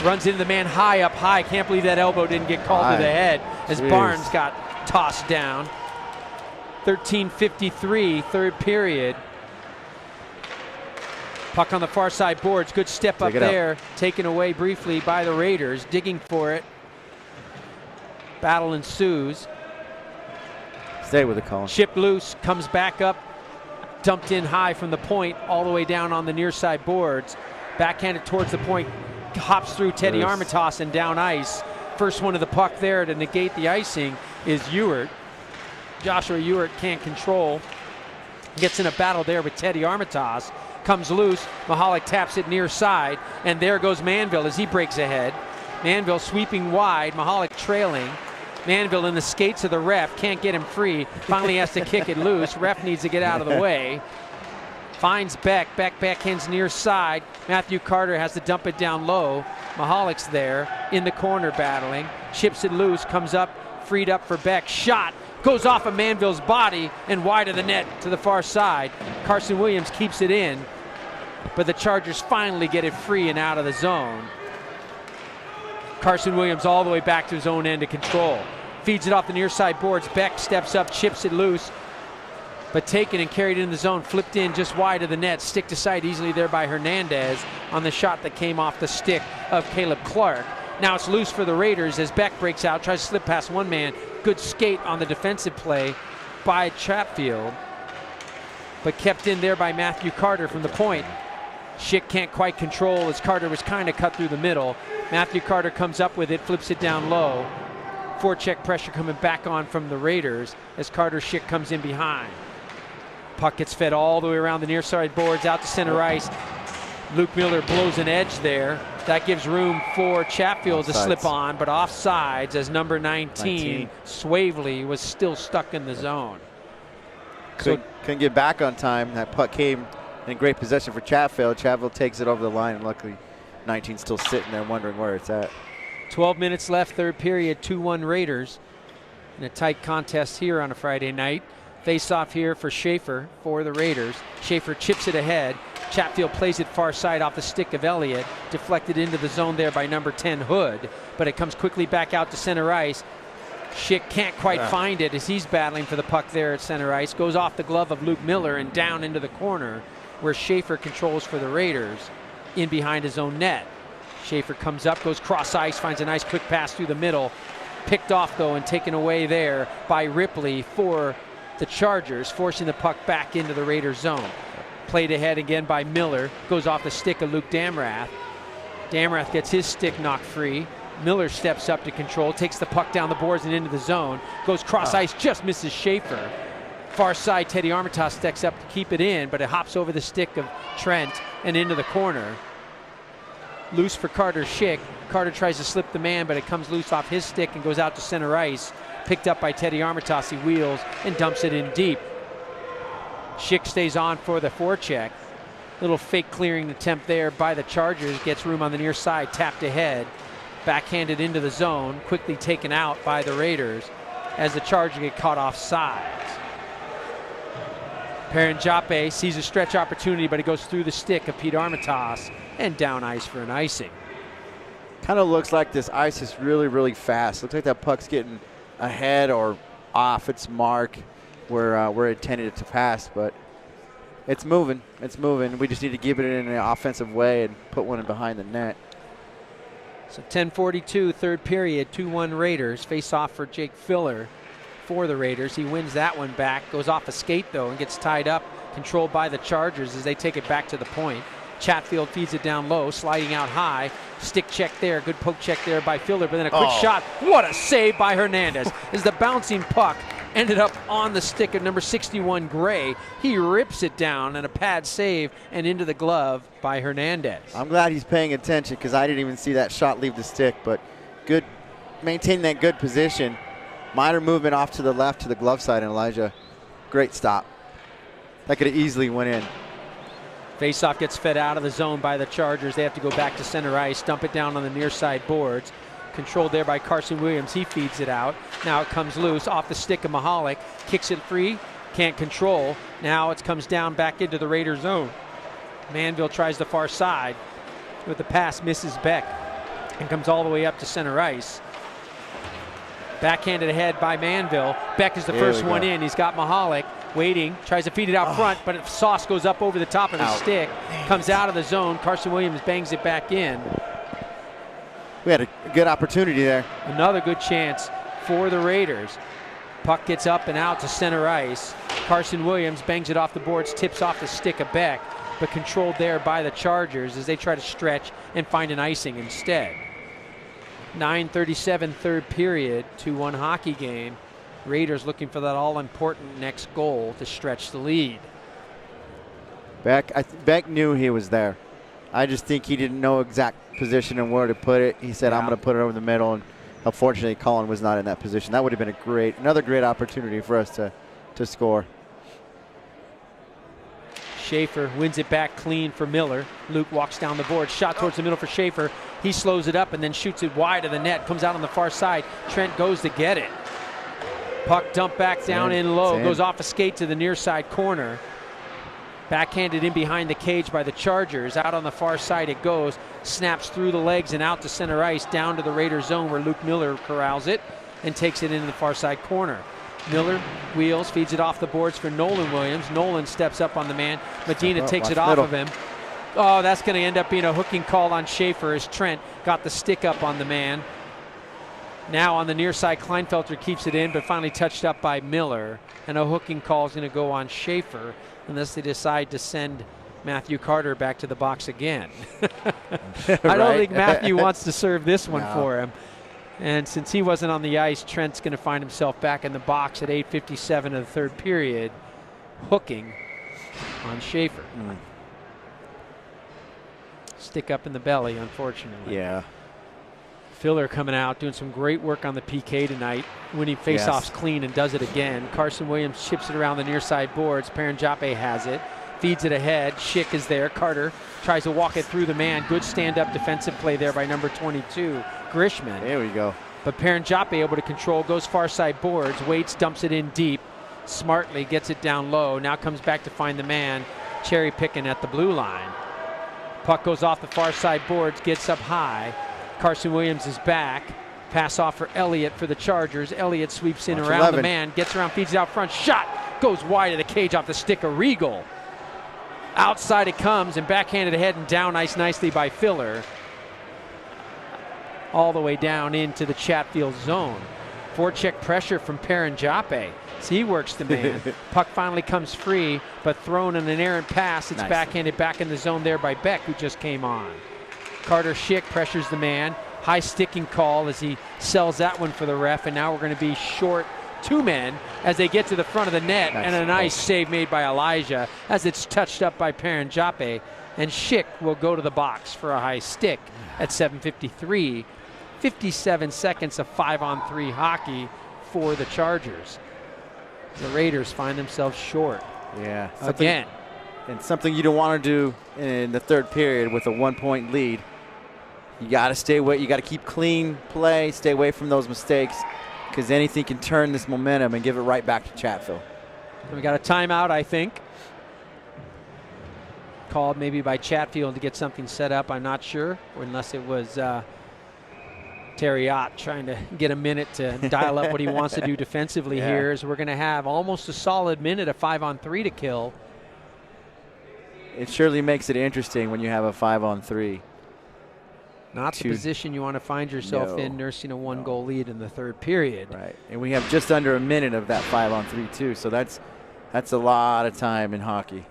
Runs into the man high up high. Can't believe that elbow didn't get called to the head as Barnes got tossed down. 13:53, third period. Puck on the far side boards. Good step up there. Taken away briefly by the Raiders. Digging for it. Battle ensues. Stay with the call. Shipped loose. Comes back up. Dumped in high from the point all the way down on the near side boards. Backhanded towards the point. Hops through Teddy Armitage and down ice. First one of the puck there to negate the icing is Ewert. Joshua Ewert can't control. Gets in a battle there with Teddy Armitage. Comes loose. Mahalik taps it near side. And there goes Manville as he breaks ahead. Manville sweeping wide. Mahalik trailing. Manville in the skates of the ref. Can't get him free. Finally has to kick it loose. Ref needs to get out of the way. Finds Beck. Beck backhands near side. Matthew Carter has to dump it down low. Mahalik's there in the corner battling. Chips it loose. Comes up. Freed up for Beck. Shot. Goes off of Manville's body and wide of the net to the far side. Carson Williams keeps it in. But the Chargers finally get it free and out of the zone. Carson Williams all the way back to his own end of control. Feeds it off the near side boards. Beck steps up. Chips it loose. But taken and carried in the zone, flipped in just wide of the net, stick to side easily there by Hernandez on the shot that came off the stick of Caleb Clark. Now it's loose for the Raiders as Beck breaks out, tries to slip past one man. Good skate on the defensive play by Chatfield, but kept in there by Matthew Carter from the point. Schick can't quite control as Carter was kind of cut through the middle. Matthew Carter comes up with it, flips it down low. Forecheck pressure coming back on from the Raiders as Carter Schick comes in behind. Puck gets fed all the way around the near side boards out to center ice. Luke Miller blows an edge there. That gives room for Chatfield to slip on, but offsides as number 19, Swavely, was still stuck in the zone. Couldn't get back on time. That puck came in great possession for Chatfield. Chatfield takes it over the line, and luckily 19 still sitting there wondering where it's at. 12 minutes left, third period, 2-1 Raiders. In a tight contest here on a Friday night. Face off here for Schaefer for the Raiders. Schaefer chips it ahead. Chatfield plays it far side off the stick of Elliott. Deflected into the zone there by number 10 Hood. But it comes quickly back out to center ice. Schick can't quite find it as he's battling for the puck there at center ice. Goes off the glove of Luke Miller and down into the corner where Schaefer controls for the Raiders in behind his own net. Schaefer comes up, goes cross ice, finds a nice quick pass through the middle. Picked off though and taken away there by Ripley for the Chargers, forcing the puck back into the Raiders zone. Played ahead again by Miller. Goes off the stick of Luke Damrath. Damrath gets his stick knocked free. Miller steps up to control, takes the puck down the boards and into the zone. Goes cross ice, just misses Schaefer. Far side, Teddy Armitage steps up to keep it in, but it hops over the stick of Trent and into the corner. Loose for Carter Schick. Carter tries to slip the man, but it comes loose off his stick and goes out to center ice. Picked up by Teddy Armitage. He wheels and dumps it in deep. Schick stays on for the forecheck. Little fake clearing attempt there by the Chargers. Gets room on the near side, tapped ahead. Backhanded into the zone, quickly taken out by the Raiders as the Chargers get caught off sides. Perenjape sees a stretch opportunity, but it goes through the stick of Pete Armitage and down ice for an icing. Kind of looks like this ice is really, really fast. Looks like that puck's getting ahead or off its mark where we're intended it to pass, but it's moving. It's moving. We just need to give it in an offensive way and put one in behind the net. So 10:42, third period, 2-1 Raiders. Face off for Jake Filler for the Raiders. He wins that one back, goes off a skate though and gets tied up, controlled by the Chargers as they take it back to the point. Chatfield feeds it down low, sliding out high. Stick check there, good poke check there by Filler, but then a quick shot. What a save by Hernandez as the bouncing puck ended up on the stick of number 61, Gray. He rips it down and a pad save and into the glove by Hernandez. I'm glad he's paying attention because I didn't even see that shot leave the stick, but good, maintaining that good position. Minor movement off to the left to the glove side, and Elijah, great stop. That could have easily went in. Faceoff gets fed out of the zone by the Chargers. They have to go back to center ice, dump it down on the near side boards. Controlled there by Carson Williams. He feeds it out. Now it comes loose off the stick of Mahalik. Kicks it free. Can't control. Now it comes down back into the Raider zone. Manville tries the far side with the pass, misses Beck, and comes all the way up to center ice. Backhanded ahead by Manville. Beck is the first one in. He's got Mahalik waiting, tries to feed it out front, but Sauce goes up over the top of his stick, comes out of the zone. Carson Williams bangs it back in. We had a good opportunity there. Another good chance for the Raiders. Puck gets up and out to center ice. Carson Williams bangs it off the boards, tips off the stick of Beck, but controlled there by the Chargers as they try to stretch and find an icing instead. 9:37 third period, 2-1 hockey game. Raiders looking for that all-important next goal to stretch the lead. Beck knew he was there. I just think he didn't know exact position and where to put it. He said, I'm going to put it over the middle, and unfortunately Colin was not in that position. That would have been another great opportunity for us to score. Schaefer wins it back clean for Miller. Luke walks down the board, shot towards the middle for Schaefer. He slows it up and then shoots it wide of the net, comes out on the far side. Trent goes to get it. Puck dumped back down in low, goes off a skate to the near side corner. Backhanded in behind the cage by the Chargers. Out on the far side it goes, snaps through the legs and out to center ice, down to the Raider zone where Luke Miller corrals it and takes it into the far side corner. Miller wheels, feeds it off the boards for Nolan Williams. Nolan steps up on the man. Medina takes it off of him. Oh, that's going to end up being a hooking call on Schaefer as Trent got the stick up on the man. Now on the near side, Kleinfelter keeps it in, but finally touched up by Miller. And a hooking call is going to go on Schaefer unless they decide to send Matthew Carter back to the box again. I don't think Matthew wants to serve this one for him. And since he wasn't on the ice, Trent's going to find himself back in the box at 8:57 of the third period, hooking on Schaefer. Stick up in the belly, unfortunately. Yeah. Filler coming out, doing some great work on the PK tonight, winning faceoffs clean and does it again. Carson Williams chips it around the near side boards. Perenjape has it, feeds it ahead. Schick is there. Carter tries to walk it through the man. Good stand-up defensive play there by number 22, Grishman. There we go. But Perenjape able to control, goes far side boards, waits, dumps it in deep. Smartly gets it down low. Now comes back to find the man, cherry picking at the blue line. Puck goes off the far side boards, gets up high. Carson Williams is back. Pass off for Elliott for the Chargers. Elliott sweeps in around the man, gets around, feeds it out front. Shot goes wide of the cage off the stick of Regal. Outside it comes and backhanded ahead and down ice nicely by Filler. All the way down into the Chatfield zone. Forecheck pressure from Perenjape. So he works the man. Puck finally comes free, but thrown in an errant pass. It's backhanded back in the zone there by Beck, who just came on. Carter Schick pressures the man. High sticking call as he sells that one for the ref, and now we're going to be short two men as they get to the front of the net, and a nice save made by Elijah as it's touched up by Paranjape, and Schick will go to the box for a high stick at 7:53. 57 seconds of 5-on-3 hockey for the Chargers. The Raiders find themselves short. Yeah. Again. And something you don't want to do in the third period with a 1-point lead. You got to stay away. You got to keep clean play, stay away from those mistakes, because anything can turn this momentum and give it right back to Chatfield. We got a timeout, I think. Called maybe by Chatfield to get something set up. I'm not sure, or unless it was Terry Ott trying to get a minute to dial up what he wants to do defensively here, as we're going to have almost a solid minute of 5-on-3 to kill. It surely makes it interesting when you have a 5-on-3. Not the position you want to find yourself in, nursing a one-goal lead in the third period. Right, and we have just under a minute of that 5-on-3 too, so that's a lot of time in hockey.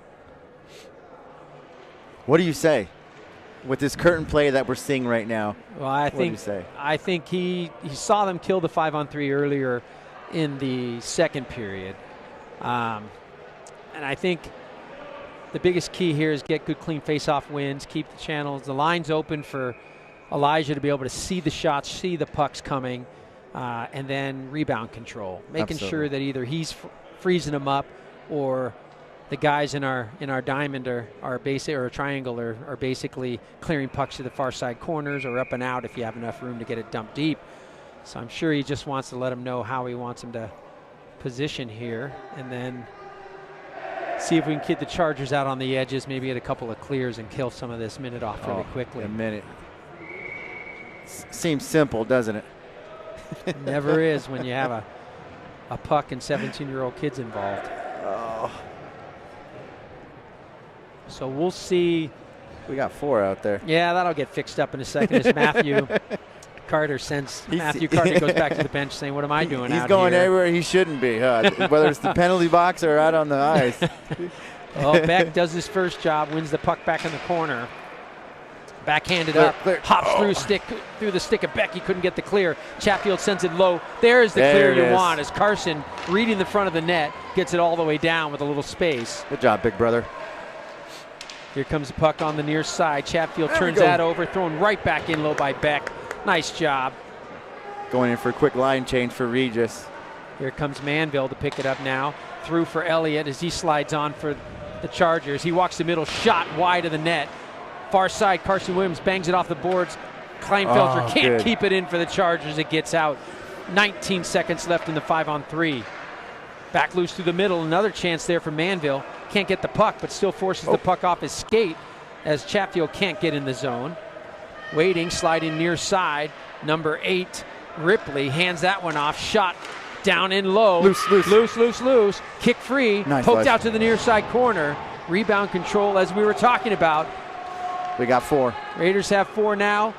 What do you say with this curtain play that we're seeing right now? Well, I think he saw them kill the 5-on-3 earlier in the second period, and I think the biggest key here is get good, clean face-off wins, keep the channels, the lines open for Elijah to be able to see the shots, see the pucks coming, and then rebound control, making sure that either he's freezing them up or the guys in our diamond are basic, or a triangle are basically clearing pucks to the far side corners or up and out if you have enough room to get it dumped deep. So I'm sure he just wants to let them know how he wants them to position here, and then see if we can get the Chargers out on the edges, maybe get a couple of clears and kill some of this minute off really quickly. A minute. Seems simple, doesn't it? Never is when you have a puck and 17-year-old kids involved. Oh. So we'll see. We got 4 out there. Yeah, that'll get fixed up in a second as Matthew Carter Matthew Carter goes back to the bench saying, what am I doing out here? He's going everywhere he shouldn't be, whether it's the penalty box or out on the ice. Beck does his first job, wins the puck back in the corner. Backhanded up, hops through the stick of Beck. He couldn't get the clear. Chatfield sends it low. There's the clear you want, as Carson, reading the front of the net, gets it all the way down with a little space. Good job, big brother. Here comes the puck on the near side. Chatfield turns that over, thrown right back in low by Beck. Nice job. Going in for a quick line change for Regis. Here comes Manville to pick it up now. Through for Elliott as he slides on for the Chargers. He walks the middle, shot wide of the net. Far side, Carson Williams bangs it off the boards. Kleinfelter can't keep it in for the Chargers. It gets out. 19 seconds left in the 5-on-3. Back loose through the middle. Another chance there for Manville. Can't get the puck, but still forces the puck off his skate as Chatfield can't get in the zone. Waiting, sliding near side. Number 8, Ripley, hands that one off. Shot down in low. Loose. Kick free. Nice, poked out to the near side corner. Rebound control, as we were talking about. We got 4. Raiders have 4 now.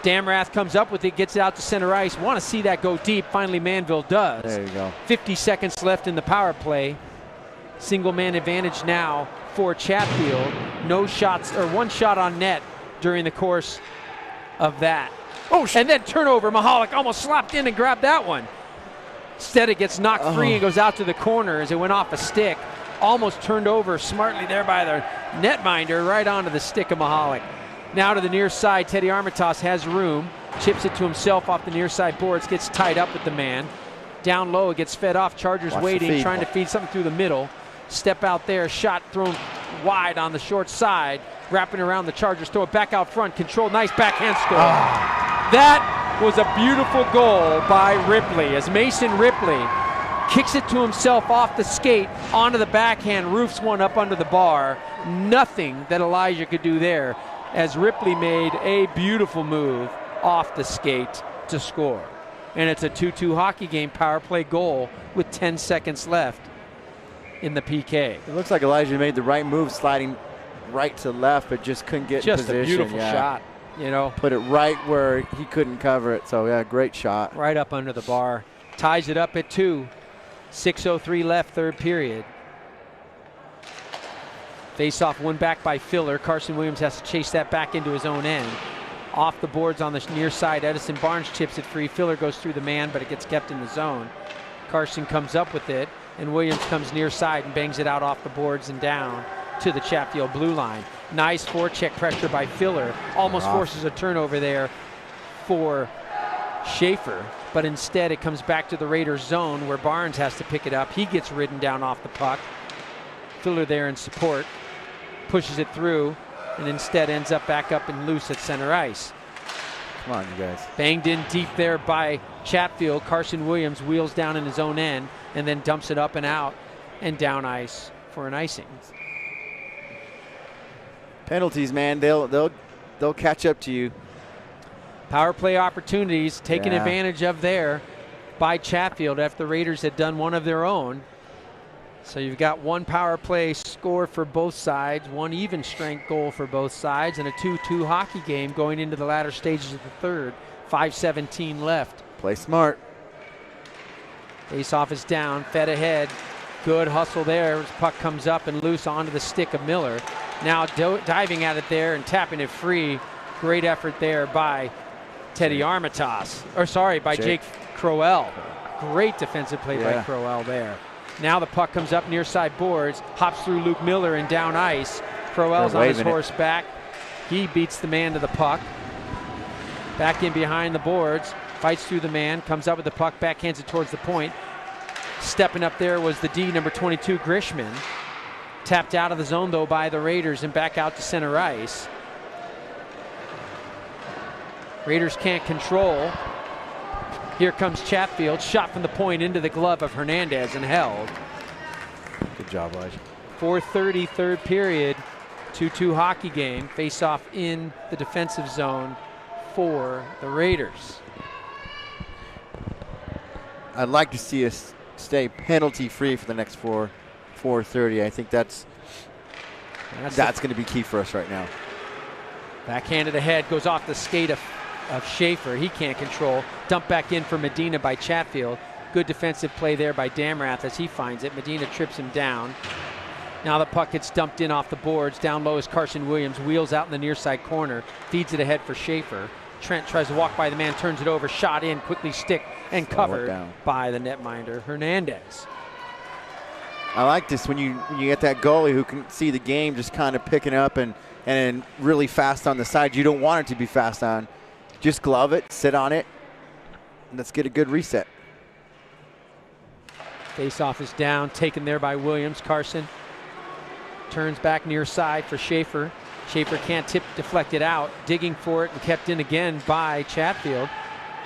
Damrath comes up with it, gets it out to center ice. Want to see that go deep. Finally, Manville does. There you go. 50 seconds left in the power play. Single man advantage now for Chatfield. No shots, or 1 shot on net during the course of that. And then turnover. Mahalik almost slapped in and grabbed that one. Instead, it gets knocked free and goes out to the corner as it went off a stick. Almost turned over smartly there by the netminder, right onto the stick of Mahalik. Now to the near side, Teddy Armitage has room. Chips it to himself off the near side boards, gets tied up with the man. Down low, it gets fed off. Chargers waiting, trying to feed something through the middle. Step out there, shot thrown wide on the short side. Wrapping around the Chargers, throw it back out front. Control, nice backhand score. That was a beautiful goal by Ripley, as Mason Ripley kicks it to himself off the skate, onto the backhand, roofs one up under the bar. Nothing that Elijah could do there, as Ripley made a beautiful move off the skate to score. And it's a 2-2 hockey game, power play goal with 10 seconds left in the PK. It looks like Elijah made the right move, sliding right to left, but just couldn't get in position. Just a beautiful shot, you know. Put it right where he couldn't cover it, so yeah, great shot. Right up under the bar. Ties it up at 2. 6:03 left, third period. Face-off won back by Filler. Carson Williams has to chase that back into his own end. Off the boards on the near side, Edison Barnes chips it free. Filler goes through the man, but it gets kept in the zone. Carson comes up with it, and Williams comes near side and bangs it out off the boards and down to the Chatfield blue line. Nice forecheck pressure by Filler. Almost forces a turnover there for Schaefer, but instead it comes back to the Raiders zone where Barnes has to pick it up. He gets ridden down off the puck. Filler there in support, pushes it through, and instead ends up back up and loose at center ice. Come on, you guys. Banged in deep there by Chatfield. Carson Williams wheels down in his own end and then dumps it up and out and down ice for an icing. Penalties, man, they'll catch up to you. Power play opportunities taken advantage of there by Chatfield after the Raiders had done one of their own. So you've got one power play score for both sides, one even strength goal for both sides, and a 2-2 hockey game going into the latter stages of the third. 5:17 left. Play smart. Face-off is down, fed ahead. Good hustle there. Puck comes up and loose onto the stick of Miller. Now diving at it there and tapping it free. Great effort there by Teddy Armitage. Or sorry, by Jake Crowell. Great defensive play by Crowell there. Now the puck comes up near side boards, hops through Luke Miller and down ice. Crowell's on his horse back. He beats the man to the puck. Back in behind the boards, fights through the man, comes up with the puck, backhands it towards the point. Stepping up there was the D, number 22, Grishman. Tapped out of the zone, though, by the Raiders and back out to center ice. Raiders can't control. Here comes Chatfield, shot from the point into the glove of Hernandez and held. Good job, Elijah. 4:30, third period, 2-2 hockey game. Face-off in the defensive zone for the Raiders. I'd like to see us stay penalty-free for the next 4:30. I think that's going to be key for us right now. Backhanded ahead, goes off the skate of Schaefer. He can't control. Dump back in for Medina by Chatfield. Good defensive play there by Damrath as he finds it. Medina trips him down. Now the puck gets dumped in off the boards. Down low is Carson Williams. Wheels out in the near side corner. Feeds it ahead for Schaefer. Trent tries to walk by the man, turns it over. Shot in, quickly stick and covered by the netminder Hernandez. I like this when you get that goalie who can see the game just kind of picking up and really fast on the side. You don't want it to be fast on. Just glove it, sit on it, and let's get a good reset. Face-off is down, taken there by Williams. Carson turns back near side for Schaefer. Schaefer can't deflect it out. Digging for it and kept in again by Chatfield.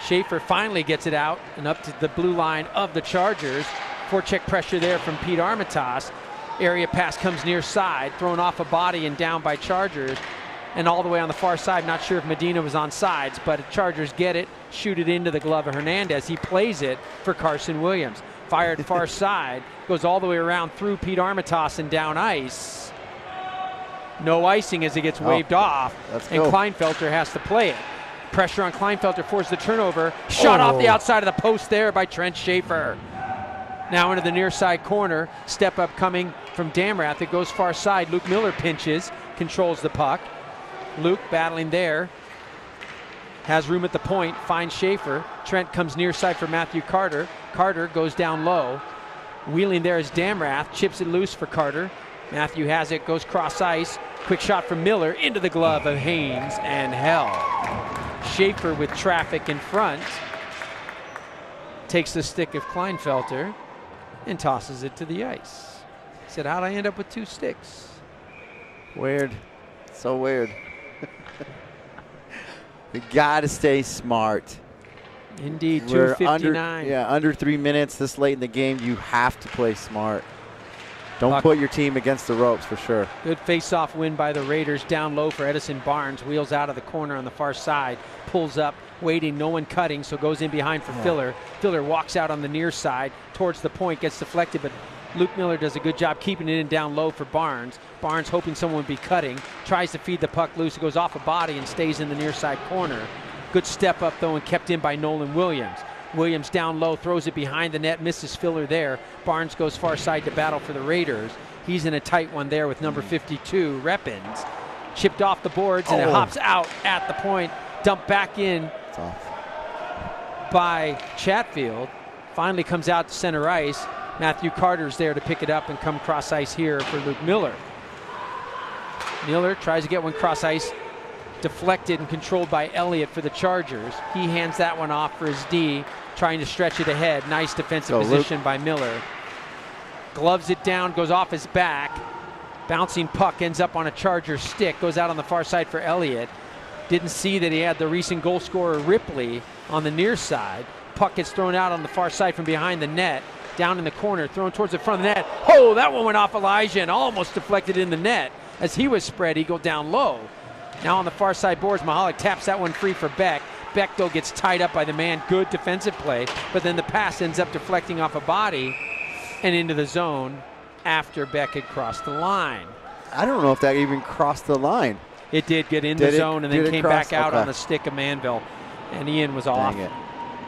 Schaefer finally gets it out and up to the blue line of the Chargers. Forecheck pressure there from Pete Armitage. Area pass comes near side, thrown off a body and down by Chargers. And all the way on the far side, not sure if Medina was on sides, but Chargers get it, shoot it into the glove of Hernandez. He plays it for Carson Williams. Fired far side, goes all the way around through Pete Armitage and down ice. No icing as it gets waved off, and Kleinfelter has to play it. Pressure on Kleinfelter forces the turnover. Shot off the outside of the post there by Trent Schaefer. Now into the near side corner. Step up coming from Damrath. It goes far side. Luke Miller pinches, controls the puck. Luke battling there. Has room at the point, finds Schaefer. Trent comes near side for Matthew Carter. Carter goes down low. Wheeling there is Damrath, chips it loose for Carter. Matthew has it, goes cross ice. Quick shot from Miller into the glove of Haynes and held. Schaefer with traffic in front. Takes the stick of Kleinfelter and tosses it to the ice. He said, how'd I end up with two sticks? Weird. So weird. We got to stay smart. Indeed, 2:59. Under 3 minutes this late in the game. You have to play smart. Don't put your team against the ropes for sure. Good face-off win by the Raiders. Down low for Edison Barnes. Wheels out of the corner on the far side. Pulls up, waiting, no one cutting, so goes in behind for Filler. Filler walks out on the near side towards the point, gets deflected, but Luke Miller does a good job keeping it in down low for Barnes. Barnes hoping someone would be cutting. Tries to feed the puck loose. It goes off a body and stays in the near side corner. Good step up, though, and kept in by Nolan Williams. Williams down low, throws it behind the net, misses Filler there. Barnes goes far side to battle for the Raiders. He's in a tight one there with number 52, Reppins. Chipped off the boards, and it hops out at the point. Dumped back in by Chatfield. Finally comes out to center ice. Matthew Carter's there to pick it up and come cross ice here for Luke Miller. Miller tries to get one cross ice, deflected and controlled by Elliott for the Chargers. He hands that one off for his D, trying to stretch it ahead. Nice defensive position by Miller. Gloves it down, goes off his back. Bouncing puck ends up on a Charger stick, goes out on the far side for Elliott. Didn't see that he had the recent goal scorer Ripley on the near side. Puck gets thrown out on the far side from behind the net. Down in the corner, thrown towards the front of the net. Oh, that one went off Elijah and almost deflected in the net. As he was spread eagle down low. Now on the far side boards, Mahalik taps that one free for Beck. Beck, though, gets tied up by the man. Good defensive play, but then the pass ends up deflecting off a body and into the zone after Beck had crossed the line. I don't know if that even crossed the line. It did get in the zone and then came back out on the stick of Manville, and Ian was off.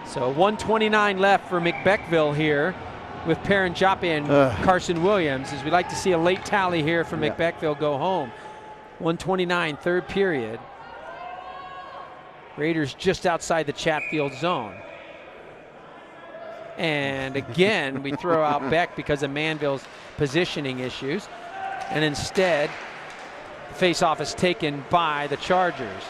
So 1:29 left for McBeckville here, with Perrin Joppe and Carson Williams, as we like to see a late tally here for McBeckville go home. 1:29, third period. Raiders just outside the Chatfield zone. And again, we throw out Beck because of Manville's positioning issues. And instead, face-off is taken by the Chargers.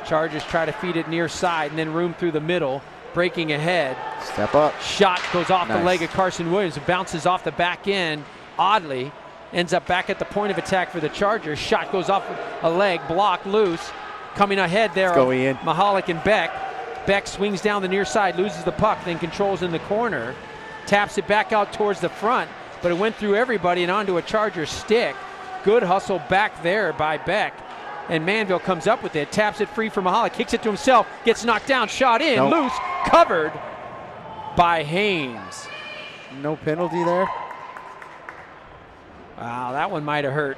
Chargers try to feed it near side and then room through the middle. Breaking ahead. Step up. Shot goes off the leg of Carson Williams. It bounces off the back end. Oddly, ends up back at the point of attack for the Chargers. Shot goes off a leg, blocked loose. Coming ahead there, Mahalik and Beck. Beck swings down the near side, loses the puck, then controls in the corner. Taps it back out towards the front, but it went through everybody and onto a Charger stick. Good hustle back there by Beck. And Manville comes up with it, taps it free for Mahalik, kicks it to himself, gets knocked down, shot in, loose, covered by Haynes. No penalty there? Wow, that one might have hurt,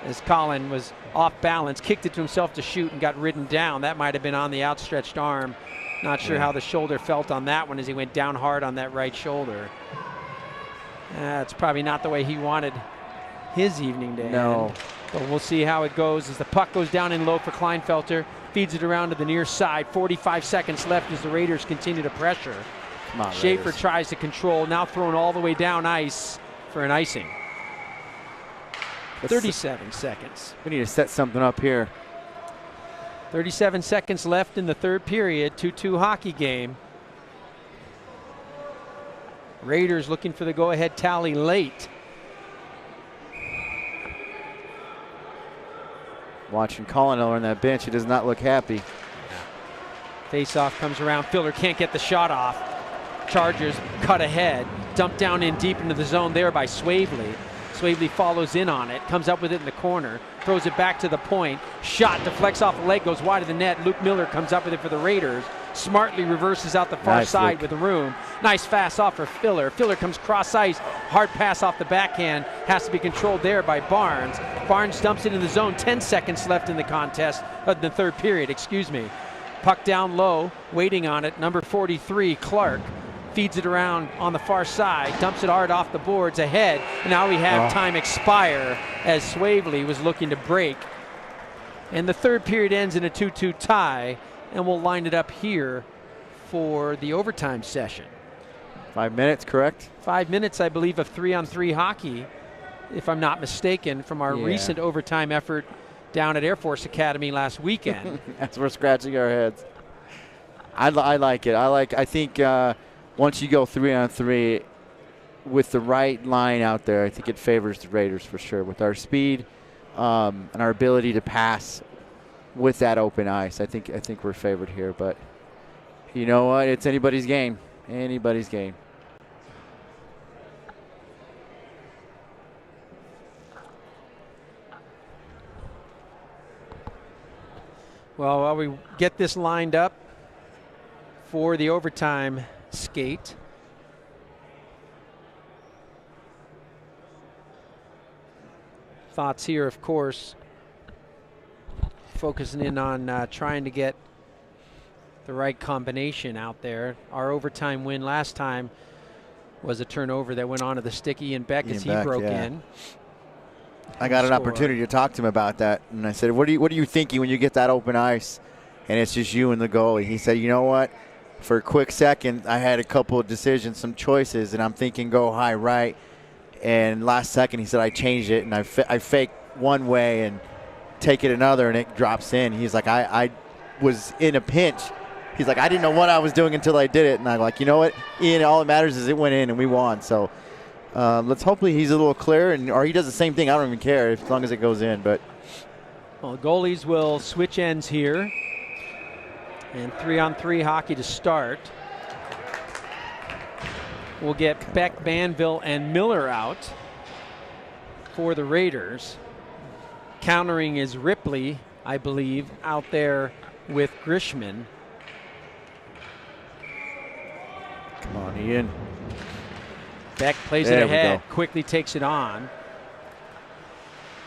as Colin was off balance, kicked it to himself to shoot and got ridden down. That might have been on the outstretched arm. Not sure how the shoulder felt on that one as he went down hard on that right shoulder. That's probably not the way he wanted his evening to end. But we'll see how it goes as the puck goes down in low for Kleinfelter. Feeds it around to the near side. 45 seconds left as the Raiders continue to pressure. Schaefer tries to control, now thrown all the way down ice for an icing. 37 seconds. We need to set something up here. 37 seconds left in the third period. 2-2 hockey game. Raiders looking for the go-ahead tally late. Watching Colin on that bench, he does not look happy. Face-off comes around. Filler can't get the shot off. Chargers cut ahead. Dumped down in deep into the zone there by Swavely. Swavely follows in on it, comes up with it in the corner, throws it back to the point. Shot deflects off the leg, goes wide of the net. Luke Miller comes up with it for the Raiders. Smartly reverses out the far side with the room. Nice fast off for Filler. Filler comes cross ice. Hard pass off the backhand. Has to be controlled there by Barnes. Barnes dumps it in the zone. 10 seconds left in the contest, the third period, excuse me. Puck down low, waiting on it. Number 43, Clark. Feeds it around on the far side, dumps it hard off the boards ahead. And now we have time expire as Swavely was looking to break. And the third period ends in a 2-2 tie, and we'll line it up here for the overtime session. 5 minutes, correct? 5 minutes, I believe, of 3-on-3 hockey, if I'm not mistaken, from our recent overtime effort down at Air Force Academy last weekend. As we're scratching our heads. I like it. I think once you go 3-on-3 with the right line out there, I think it favors the Raiders for sure. With our speed and our ability to pass with that open ice, I think we're favored here. But you know what? It's anybody's game. Anybody's game. Well, while we get this lined up for the overtime skate, thoughts here, of course, focusing in on trying to get the right combination out there. Our overtime win last time was a turnover that went onto the stick. Ian Beck as he broke in. I got an opportunity to talk to him about that, and I said, what are you thinking when you get that open ice and it's just you and the goalie? He said, you know what, for a quick second, I had a couple of decisions, some choices, and I'm thinking go high right. And last second, he said I changed it, and I fake one way and take it another, and it drops in. He's like, I was in a pinch. He's like, I didn't know what I was doing until I did it. And I'm like, you know what, Ian, all that matters is it went in and we won. So let's hopefully he's a little clearer, or he does the same thing. I don't even care as long as it goes in. But well, goalies will switch ends here. And 3-on-3 hockey to start. We'll get Beck, Banville, and Miller out for the Raiders. Countering is Ripley, I believe, out there with Grishman. Come on, Ian. Beck plays it ahead, quickly takes it on.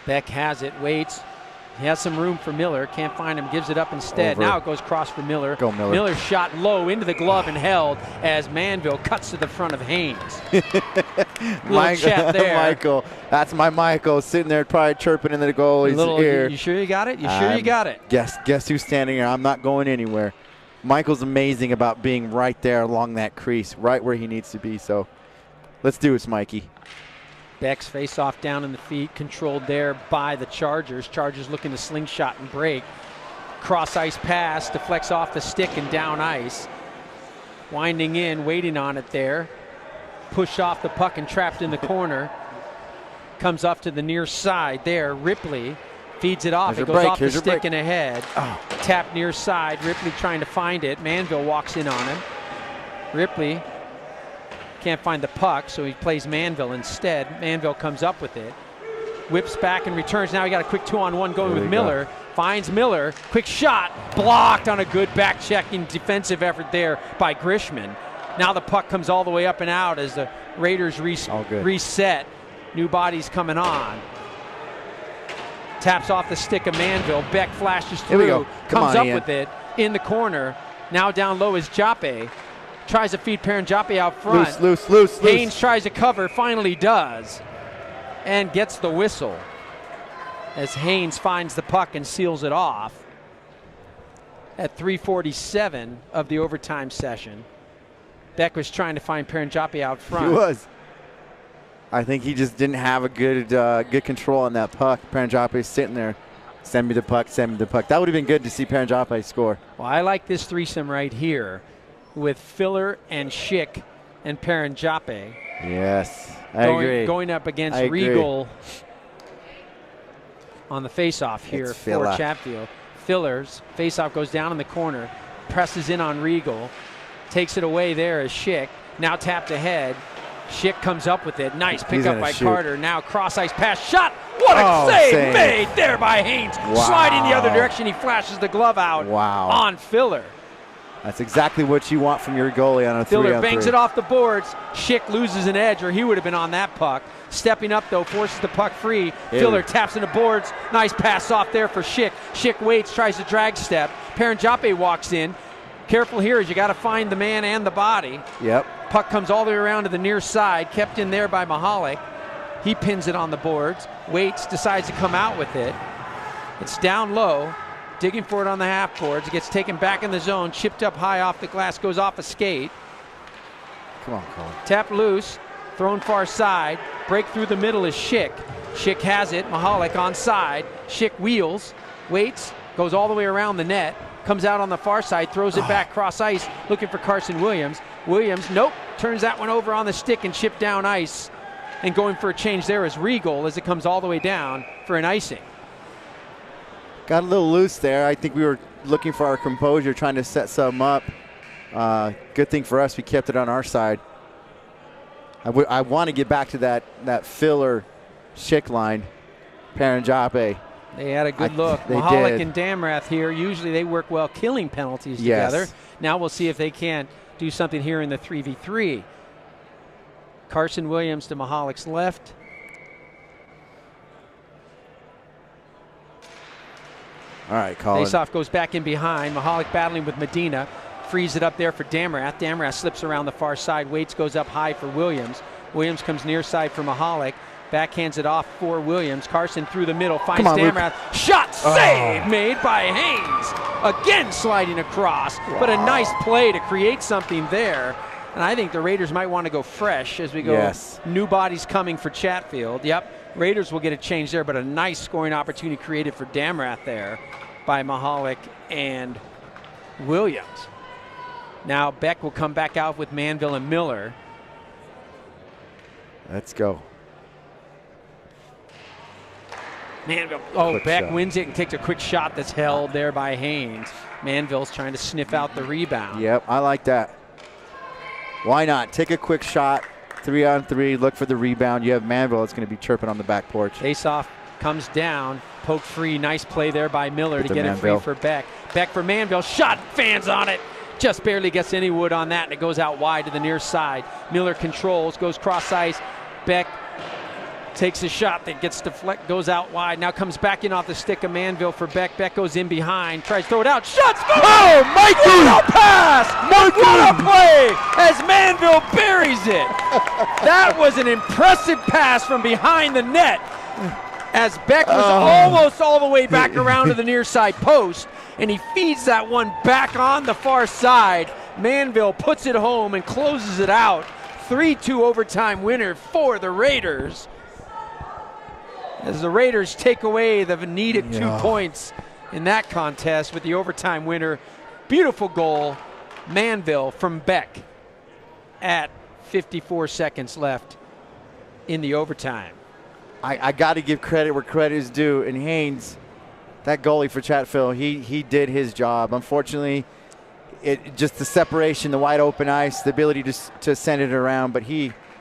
Beck has it, waits. He has some room for Miller, can't find him, gives it up instead. Now it goes cross for Miller. Go Miller. Miller shot low into the glove and held as Manville cuts to the front of Haynes. Little chat there. Michael, that's my Michael sitting there probably chirping into the goalie's ear. You sure you got it? You sure you got it? Guess who's standing here? I'm not going anywhere. Michael's amazing about being right there along that crease, right where he needs to be. So let's do this, Mikey. Beck's face-off down in the feet, controlled there by the Chargers. Chargers looking to slingshot and break. Cross-ice pass, deflects off the stick and down ice. Winding in, waiting on it there. Pushed off the puck and trapped in the corner. Comes off to the near side there. Ripley feeds it off. It goes off the stick and ahead. Tap near side. Ripley trying to find it. Manville walks in on him. Ripley can't find the puck, so he plays Manville instead. Manville comes up with it, whips back and returns. Now he got a quick 2-on-1 going with Miller. Finds Miller, quick shot, blocked on a good back-checking defensive effort there by Grishman. Now the puck comes all the way up and out as the Raiders reset. New bodies coming on. Taps off the stick of Manville. Beck flashes through, comes up with it in the corner. Now down low is Jappe. Tries to feed Paranjape out front. Loose. Haynes tries to cover, finally does, and gets the whistle as Haynes finds the puck and seals it off at 3:47 of the overtime session. Beck was trying to find Paranjape out front. He was. I think he just didn't have a good control on that puck. Paranjape's sitting there. Send me the puck, send me the puck. That would have been good to see Paranjape score. Well, I like this threesome right here with Filler and Schick and Paranjape. Yes, I agree. Going up against Regal on the faceoff here for Chatfield. Filler's faceoff goes down in the corner, presses in on Regal, takes it away there as Schick. Now tapped ahead. Schick comes up with it. Nice pickup by Carter. Now cross-ice pass, shot. What a save made there by Haynes. Wow. Sliding the other direction, he flashes the glove out on Filler. That's exactly what you want from your goalie on a 3-on-3. Filler bangs it off the boards. Schick loses an edge, or he would have been on that puck. Stepping up, though, forces the puck free. Filler taps into boards. Nice pass off there for Schick. Schick waits, tries to drag step. Paranjape walks in. Careful here as you got to find the man and the body. Yep. Puck comes all the way around to the near side, kept in there by Mahalik. He pins it on the boards. Waits, decides to come out with it. It's down low. Digging for it on the half boards. It gets taken back in the zone, chipped up high off the glass, goes off a skate. Come on, Colin. Tapped loose, thrown far side. Break through the middle is Schick. Schick has it, Mahalik on side. Schick wheels, waits, goes all the way around the net, comes out on the far side, throws it back cross ice, looking for Carson Williams. Williams, nope, turns that one over on the stick and chipped down ice. And going for a change there is Regal as it comes all the way down for an icing. Got a little loose there. I think we were looking for our composure, trying to set something up. Good thing for us, we kept it on our side. I want to get back to that Filler Schick line. Paranjape. They had a good look. Mahalik and Damrath here. Usually they work well killing penalties together. Now we'll see if they can't do something here in the 3v3. Carson Williams to Mahalik's left. All right, Colin. Faceoff goes back in behind. Mahalik battling with Medina. Frees it up there for Damrath. Damrath slips around the far side. Waits goes up high for Williams. Williams comes near side for Mahalik. Backhands it off for Williams. Carson through the middle, finds Come on, Damrath. Shot save made by Haynes. Again sliding across, but a nice play to create something there. And I think the Raiders might want to go fresh as we go. Yes. New bodies coming for Chatfield. Yep, Raiders will get a change there, but a nice scoring opportunity created for Damrath there by Mahalik and Williams. Now Beck will come back out with Manville and Miller. Let's go. Manville. Quick Beck shot. wins it and takes a quick shot that's held there by Haynes. Manville's trying to sniff out the rebound. Yep, I like that. Why not? Take a quick shot, 3-on-3, look for the rebound. You have Manville that's going to be chirping on the back porch. Face-off comes down, poke free. Nice play there by Miller to get Manville. it free for Beck. Beck for Manville. Shot, fans on it. Just barely gets any wood on that, and it goes out wide to the near side. Miller controls, goes cross ice. Beck takes a shot that gets deflect, goes out wide. Now comes back in off the stick of Manville for Beck. Beck goes in behind, tries to throw it out. Shots! Oh, Mikey! What a pass! What a play as Manville buries it. That was an impressive pass from behind the net as Beck was almost all the way back around to the near side post, and he feeds that one back on the far side. Manville puts it home and closes it out. 3-2 overtime winner for the Raiders, as the Raiders take away the needed 2 points in that contest with the overtime winner. Beautiful goal, Manville from Beck at 54 seconds left in the overtime. I got to give credit where credit is due. And Haynes, that goalie for Chatfield, he did his job. Unfortunately, just the separation, the wide open ice, the ability to send it around. But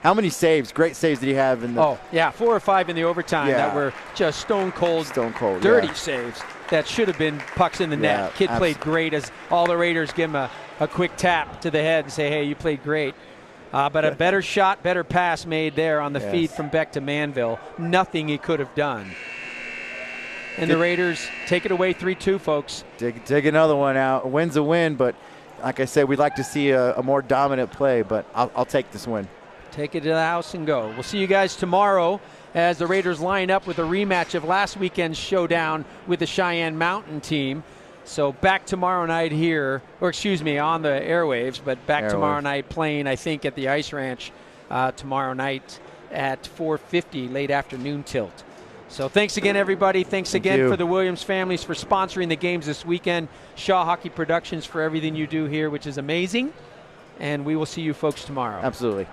how many saves, great saves did he have in the? Oh, yeah, 4 or 5 in the overtime that were just stone cold, dirty saves that should have been pucks in the net. Kid played great, as all the Raiders give him a quick tap to the head and say, hey, you played great. But a better shot, better pass made there on the feed from Beck to Manville. Nothing he could have done. And the Raiders take it away 3-2, folks. Dig another one out. A win's a win, but like I said, we'd like to see a more dominant play, but I'll take this win. Take it to the house and go. We'll see you guys tomorrow as the Raiders line up with a rematch of last weekend's showdown with the Cheyenne Mountain team. So back tomorrow night here, or excuse me, on the airwaves, but back tomorrow night playing, I think, at the Ice Ranch tomorrow night at 4:50, late afternoon tilt. So thanks again, everybody. Thanks again for the Williams families for sponsoring the games this weekend. Shaw Hockey Productions for everything you do here, which is amazing. And we will see you folks tomorrow. Absolutely.